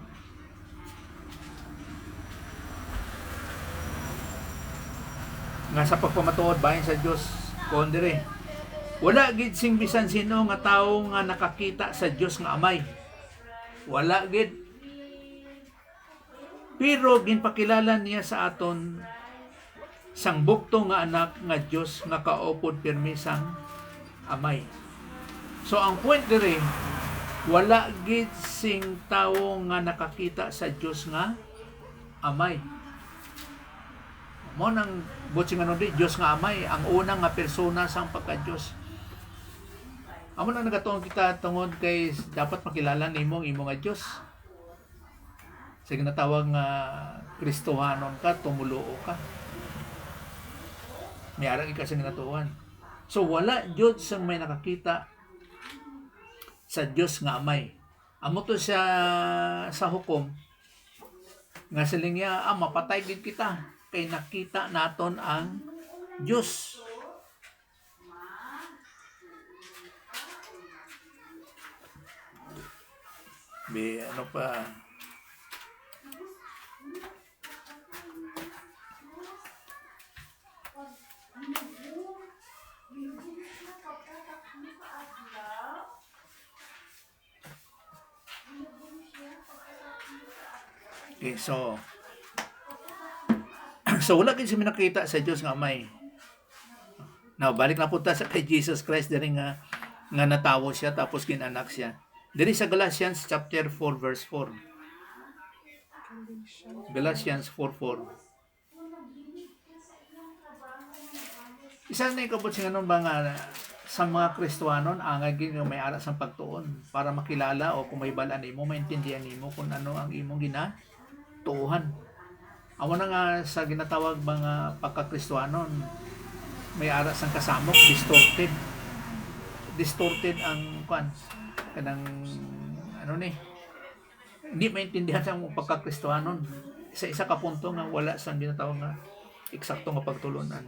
Nga sa pagpamatuod bahin sa Dios kon dire. Wala gid sing bisan sino nga tawo nga nakakita sa Dios nga Amay. Wala gid. Pero ginpakilala niya sa aton sang bukto nga anak nga Dios nga kaupod pirmi sang Amay. So ang point dire, wala gid sing tawo nga nakakita sa Dios nga Amay. Mo nang butsing ano di Dios nga Amay, ang unang nga persona sang pagka-Dios. Amo nang nagatuon kita tungod kay dapat makilala nimo ang imo nga Dios. Sa ginatawag nga Kristohanon ka, tumuluo ka. May arang ika sa ginatuan. So wala Diyos sang may nakakita sa Dios nga Amay. Amo to siya sa hukom nga siling niya, mapatay gid kita kay nakita naton ang Dios. Ano pa? Okay, so wala gid siya nakita sa Dios nga Amay. Now, balik na po ta sa kay Jesus Christ diri nga natawo siya tapos ginanak siya. Diri sa Galatians chapter 4 verse 4. Galatians 4:4. Isa na ikabot siya ganun ba nga sa mga Kristohanon angay gid nga may aras ang pagtuon para makilala o kung may balaan nimo maintindihan nimo kung ano ang imong ginatuohan. Amo na nga sa ginatawag mga pagka-Kristohanon, may aras ang kasamok, distorted ang kanang hindi maintindihan sa pagka-Kristohanon. Isa ka punto nga wala sa ginatawag nga eksakto nga pagtulunan.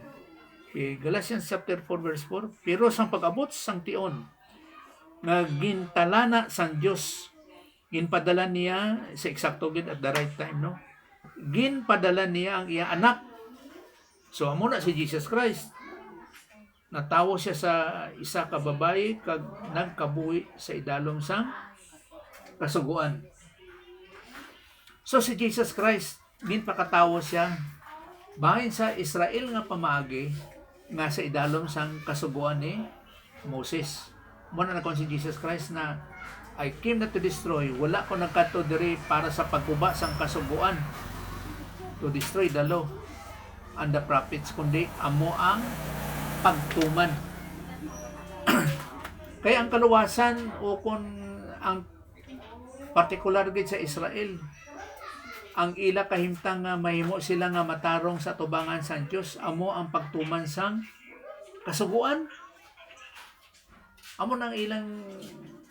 Galatians chapter 4 verse 4, pero sang pag-abot sang tion nga gintalana sang Dios, ginpadala niya sa eksakto gid at the right time, no? Ginpadala niya ang iya anak. So amo na si Jesus Christ. Natawo siya sa isa ka babayi kag nagkabuhi sa idalom sang kasuguan. So si Jesus Christ ginpakatawo siya bahin sa Israel nga pamaagi nga sa idalom sang kasuguan ni Moses. Muna na kon si Jesus Christ na I came not to destroy. Wala ko nagkadto diri para sa pagkuba sang kasuguan, to destroy the law and the prophets, kundi amo ang pagtuman. Kaya ang kaluwasan o kung ang particular gid sa Israel, ang ila kahimtang nga mahimo sila nga matarong sa tubangan sang Dios, amo ang pagtuman sang kasuguan. Amo nang ilang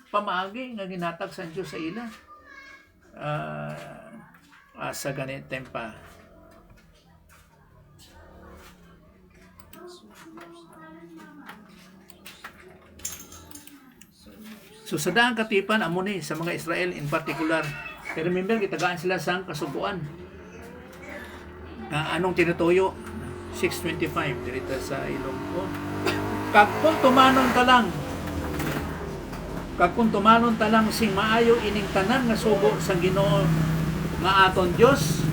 pamaagi nga ginatag sang Dios sa ila. Sa ganit tempa. So sa daang katipan amo ni sa mga Israel in particular. Pero remember gitagaan sila sang kasubuan. Anong tinutuyo? 6:25 dirita sa Ilonggo. Kag kung tumanon talang sing maayo ining tanan nga sugo sa Ginoo nga aton Dios,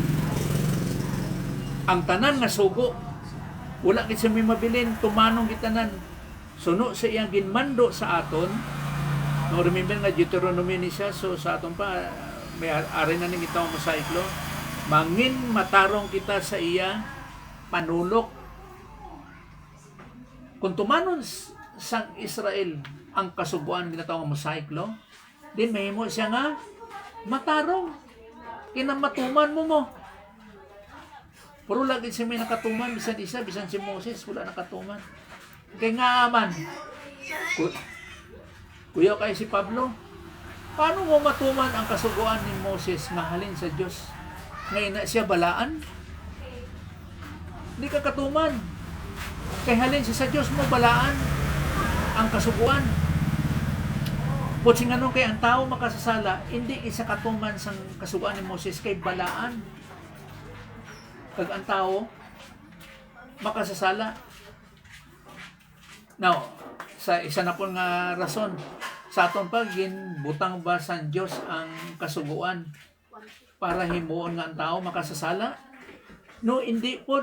ang tanan nga sugo wala gid sa may mabilin, tumanong gitanan suno sa iyang ginmando sa aton. No, remember nga Deuteronomy ni siya, so sa aton pa may ari na ning itaw mo sa iklo, mangin matarong kita sa iya panulok. Kung tumanon sang Israel ang kasubuan ginatawag nga mosaiklo, din mahimo siya nga matarong kinamatuman mo. Pero lagi siya may nakatuman, bisan isa, bisan si Moses, wala nakatuman. Kaya nga man, kuya kay si Pablo, paano mo matuman ang kasuguan ni Moses nga halin sa Diyos? Ngayon na siya balaan? Hindi ka katuman. Kay halin siya sa Diyos mo balaan ang kasuguan. Putsing ano kay ang tao makasasala, hindi isa katuman sang kasuguan ni Moses kay balaan. Kag ang tao makasasala. Now, sa isa na po nga rason, sa aton pa ginbutang ba sa Dios ang kasuguan para himuon nga ang tao makasasala? No, hindi po.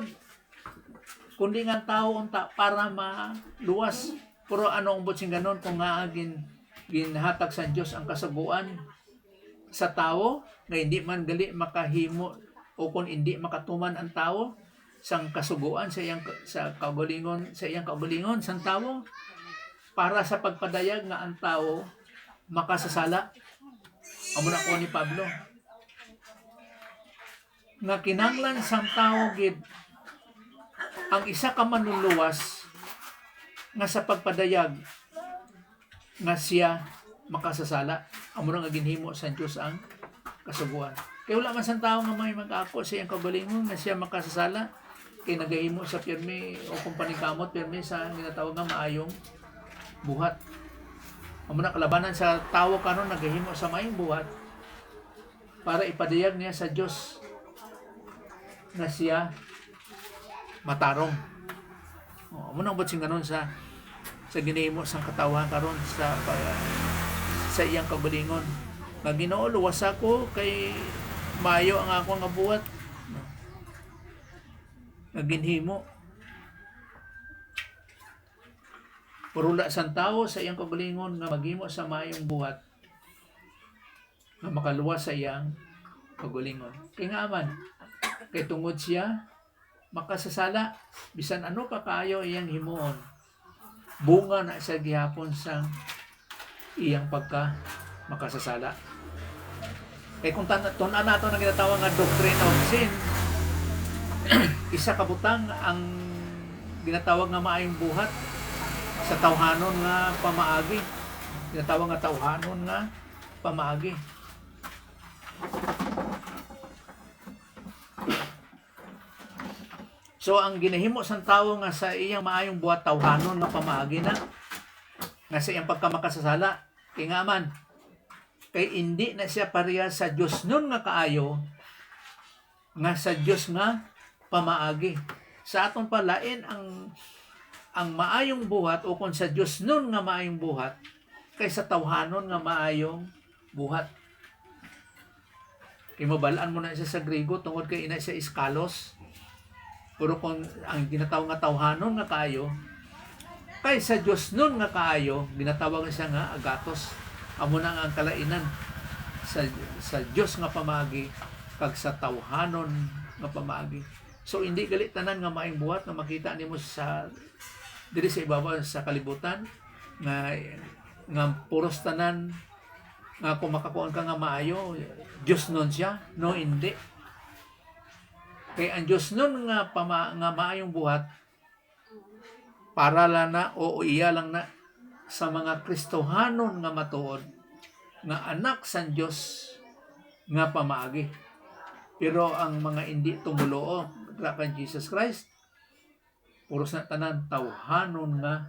Kundi nga ang tao unta para maluwas. Pero ano ang butsing ganon kung nga ginhatag sa Dios ang kasuguan sa tao nga hindi man gali makahimo o kung hindi makatuman ang tao sang kasuguan sa iyang kaugalingon sang tao para sa pagpadayag nga ang tao makasasala. Amo na ko ni Pablo nga kinanglan sang tao gid ang isa ka manluluwas nga sa pagpadayag nga siya makasasala. Amo na nga ginhimo sa Dios ang kasuguan. Kaya wala man sang tao nga may mag-ako sa iyang kaugalingon nga siya makasasala. Kaya nagahimo sa pirmi o kung paningkamot pirmi sa ginatawag nga maayong buhat. Amo na kalabanan sa tao karon nagahimo sa maayong buhat para ipadayag niya sa Dios na siya matarong. Amo nang butsing ganon sa ginahimo sang katawan karon sa iyang kaugalingon. Nga Ginoo luwas ako kay maayo ang ako nga buhat. Nga ginhimo. Purula sang tao sa iyang kaugalingon nga maghimo sa maayong buhat nga makaluwas sa iyang kaugalingon. Kaya nga man, kay tungod siya makasasala bisan ano pa kaayo iyang himuon, bunga na sa gihapon sang iyang pagka makasasala. Kay kung tunan nato ang ginatawag nga doctrine of sin, isa kabutang ang ginatawag nga maayong buhat sa tawhanon nga pamaagi. Ginatawag nga tawhanon nga pamaagi. So ang ginahimo sang tawo nga sa iyang maayong buhat tawhanon nga pamaagi na nga sa iyang pagkamakasasala kay nga man kay hindi na siya pareha sa Dios nun nga kaayo nga sa Dios nga pamaagi. Sa aton palain ang maayong buhat o kung sa Dios nun nga maayong buhat kaysa tawhanon nga maayong buhat. Kay mabalaan mo na siya sa Griego tungod kay ina siya iskalos. Pero kung ang ginatawag nga tawhanon nga kaayo kay sa Dios nun nga kaayo, ginatawag siya nga agatos. Amo na ang kalainan sa Dios nga pamagi kag sa tawhanon nga pamagi. So hindi gali tanan nga maayong buhat nga makita nimo sa diri sa ibabaw sa kalibutan nga puros tanan nga kung makakuan ka nga maayo, Dios nun siya, no hindi. Kay ang Dios nun nga maayong buhat para lang na o iya lang na sa mga Kristohanon nga matuod nga anak sa Dios nga pamaagi. Pero ang mga hindi tumuloo kan Jesus Christ puros na tanan tawhanon nga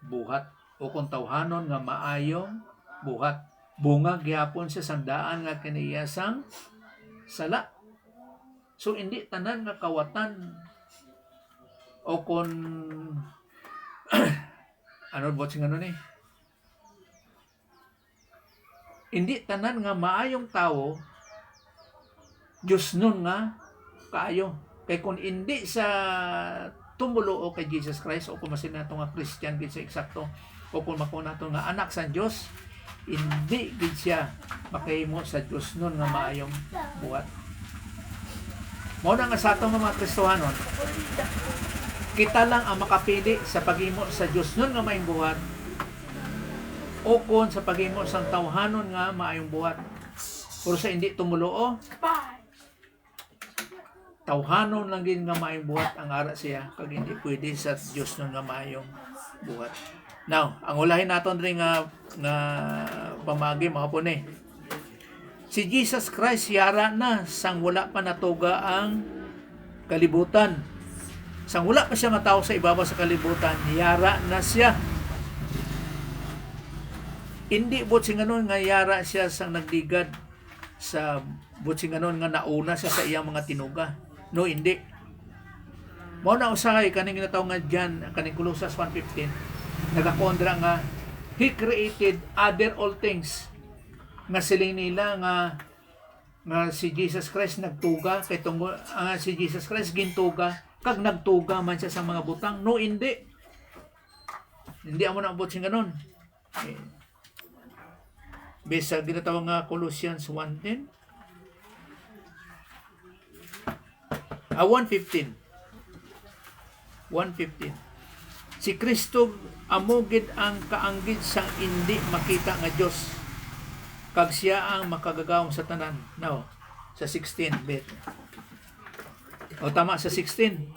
buhat o kung tawhanon nga maayong buhat. Bunga gihapon sa sandaan nga kiniyasang sala. So hindi tanan nga kawatan o kon ano ba sing ano ni? Hindi tanan nga maayong tawo Diyos nun nga kaayo. Kay kung hindi sa tumulo o kay Jesus Christ o kung masin nato nga Christian gid sa eksakto o kung mako nato nga anak sa Dios, hindi gid siya makahimo sa Dios nun nga maayong buhat. Mao na nga sa atong mga Kristohanon, kita lang ang makapili sa paghimo sa Dios nun nga maayong buhat o kung sa paghimo sa tawhanon nga maayong buhat. Pero sa hindi tumulo tawhanon lang din nga maayong buhat ang ara siya kag hindi pwede sa Dios nun nga maayong buhat. Now, ang ulahin naton rin nga pamagi mga pune. Si Jesus Christ yara na sang wala pa natuga ang kalibutan. Sang wala pa siya matao sa ibabaw sa kalibutan, yara na siya. Hindi butsinganon nga yara siya sang nagdigad sa butsinganon nga nauna siya sa iyang mga tinuga. No, hindi. Mao na usahay kaning ginatawag nga John kaning Colossus 1:15 nagakondra nga He created other all things nga siling nila nga si Jesus Christ nagtuga kay tungod si Jesus Christ gintuga kag nagtuga man siya sa mga butang. No, hindi amo na abot sing ganon. Bisa ginatawag nga Colossians 1:10 1:15 si Kristo amogid ang kaanggid sang hindi makita nga Dios kag siya ang makagagawom sa tanan. Now, sa 16 bit. O tama sa 16.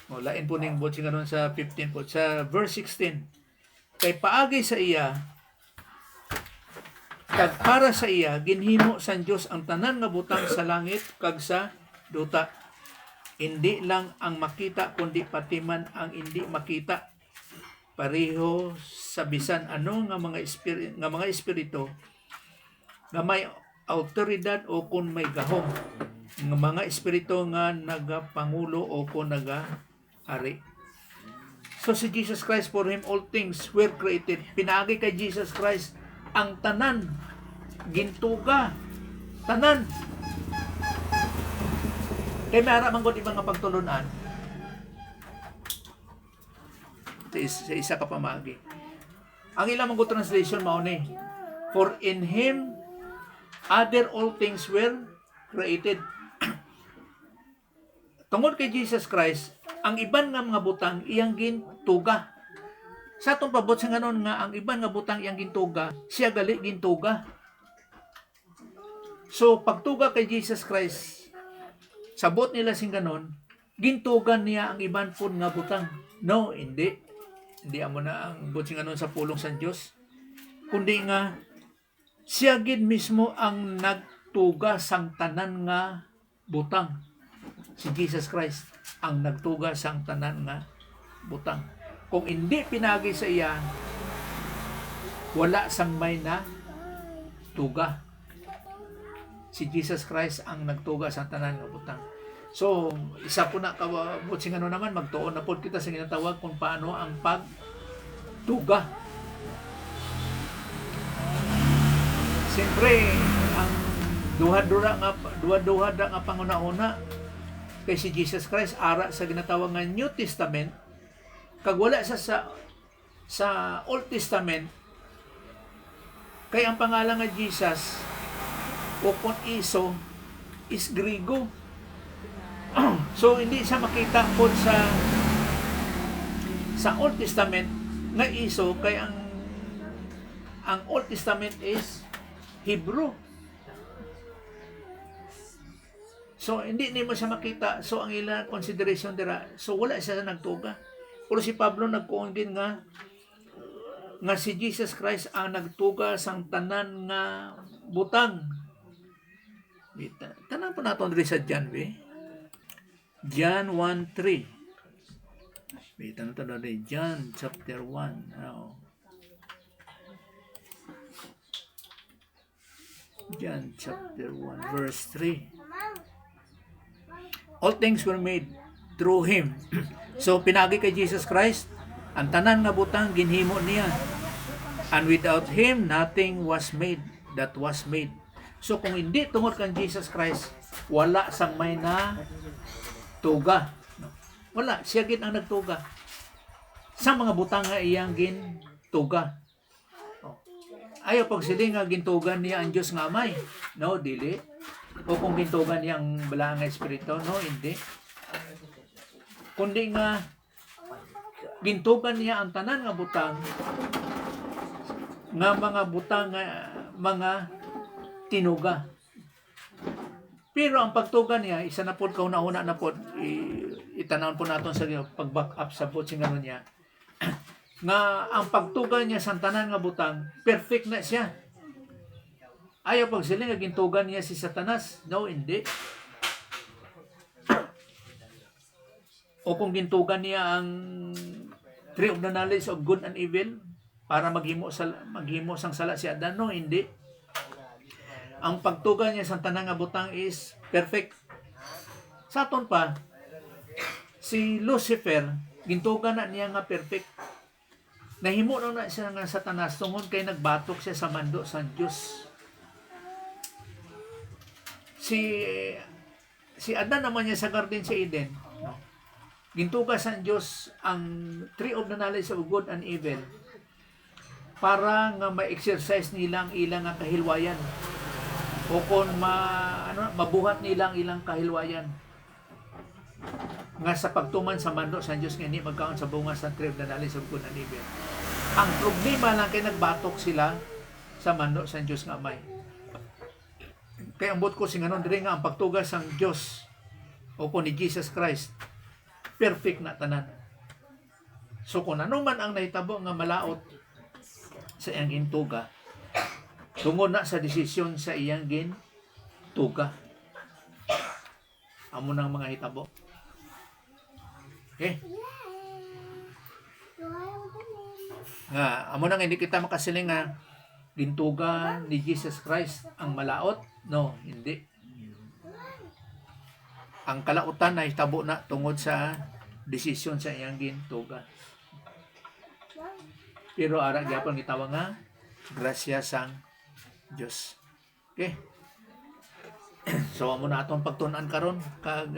O lain po ning butsi karon sa 15 po sa verse 16. Kay paagi sa iya kag para sa iya ginhimo sang Dios ang tanan nga butang sa langit kag sa duta. Hindi lang ang makita kundi pati man ang hindi makita. Pareho sa bisan ano nga mga espiritu nga may awtoridad o kung may gahom nga mga espiritu nga nagapangulo o kung nagahari. So si Jesus Christ, for Him all things were created. Pinaagi kay Jesus Christ ang tanan, gintuga, tanan. Kaya may harap manggod ibang nga pagtulunan sa isa ka pamagi. Ang ilang manggod translation mao ni, for in Him other all things were created. Tungod kay Jesus Christ, ang iban nga mga butang iyang gintuga. Sa atong pabot sa nganon nga ang iban nga butang iyang gintuga, siya gali gintuga. So pagtuga kay Jesus Christ, sabot nila sing ganon, gintugan niya ang iban pud nga butang. No, hindi. Hindi amo na ang butsing ganon sa pulong sa Dios. Kundi nga siya gid mismo ang nagtuga sang tanan nga butang. Si Jesus Christ ang nagtuga sang tanan nga butang. Kung hindi pinagi sa iya, wala sang may na tuga. Si Jesus Christ ang nagtuga sa tanan nga butang. So, isa po na kabutsing ano naman, magtuon na po kita sa ginatawag kung paano ang pagtuga. Siyempre, ang duha-duha nga panguna-una kay si Jesus Christ ara sa ginatawag nga New Testament, kag wala sa Old Testament, kay ang pangalan nga Jesus o kung iso is Griego. So hindi siya makita po sa Old Testament nga iso, kay ang Old Testament is Hebrew. So hindi nimo siya makita. So ang ilang consideration dira, so wala siya nagtuga. Pero si Pablo nagkuon din nga si Jesus Christ ang nagtuga sang tanan nga butang. Tanan po naton diri sa John, John 1:3. Tanan to diri John chapter 1. John chapter 1 verse 3. All things were made through Him. So, pinagi kay Jesus Christ, ang tanan nga butang ginhimo niya. And without Him, nothing was made that was made. So, kung hindi tungod kang Jesus Christ, wala sang may na tuga. Wala, siya gid ang nagtuga. Sa mga butang nga iyang gintuga. Ayaw pagsiling nga gintugan niya ang Diyos nga Amay. No, dili. O kung gintugan niya ang balaang espiritu, no, hindi. Kundi nga gintugan niya ang tanan nga butang, nga mga butang nga mga tinuga. Pero ang pagtugan niya, isa na po kauna-una na po, itanawon po natin sa pag-back up sa po singano niya, nga ang pagtugan niya sa tanan nga butang, perfect na siya. Ayaw pagsiling nga gintugan niya si Satanas. No, hindi. O kung gintugan niya ang tree of the knowledge of good and evil para maghimo sang sala si Adan, no, hindi. Ang pagtugan niya sa tanang nga butang is perfect. Sa aton pa, si Lucifer, gintugan na niya nga perfect. Nahimo na siya nga Satanas tungod kay nagbatok siya sa mando sa Diyos. Si Adan naman niya sa garden sa Eden, no? Gintugas sa Diyos ang tree of the knowledge of good and evil para nga ma-exercise nilang ilang nga kahilwayan o kung mabuhat nilang ilang kahilwayan nga sa pagtuman sa mando sa Diyos nga hindi magkaon sa bunga sa tree of the knowledge of good and evil. Ang problema lang kay nagbatok sila sa mando sa Diyos nga Amay. Kaya ang ko singanon dire nga ang pagtugas sang Diyos o kung ni Jesus Christ perfect na tanan. So kung ano man ang nahitabo nga malaot sa iyang gintuga, tungod na sa desisyon sa iyang gintuga. Amo nang mga hitabo. Okay? Nga, amo nang hindi kita makasiling nga gintuga ni Jesus Christ ang malaot? No, hindi. Ang kalautan na hitabo na tungod sa desisyon sa iyang gintuga. Pero ara gyapon gitawag nga grasya sang Dios. Okay? So amo na atong pagtun-an karon kag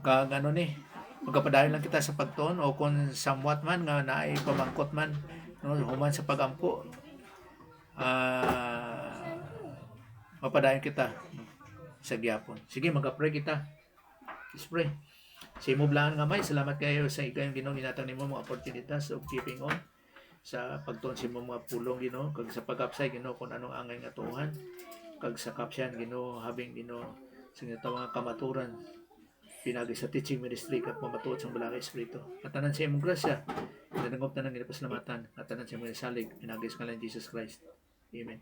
ano ni magapadayon lang kita sa pagtuon o kung somewhat man nga naay pamangkot man no human sa pagampo mapadayon kita sa gyapon. Sige, mag-pray kita. Let's pray. Sa imo blaan nga may salamat kayo sa ikayong Ginoo ginatang nimo mga oportunitas of keeping on sa pagtuon sa imong mga pulong Ginoo kag sa pag-upside Ginoo kung anong angay nga tuhan kag sa kapsyan Ginoo habing Ginoo sa nga kamaturan pinagi sa teaching ministry kag mamatuod sa balaang espiritu. At tanan sa imong grasya, nanangop tanan ni pasalamatan at tanan sa imong salig pinagi sa ngalan ni Jesus Christ. Amen.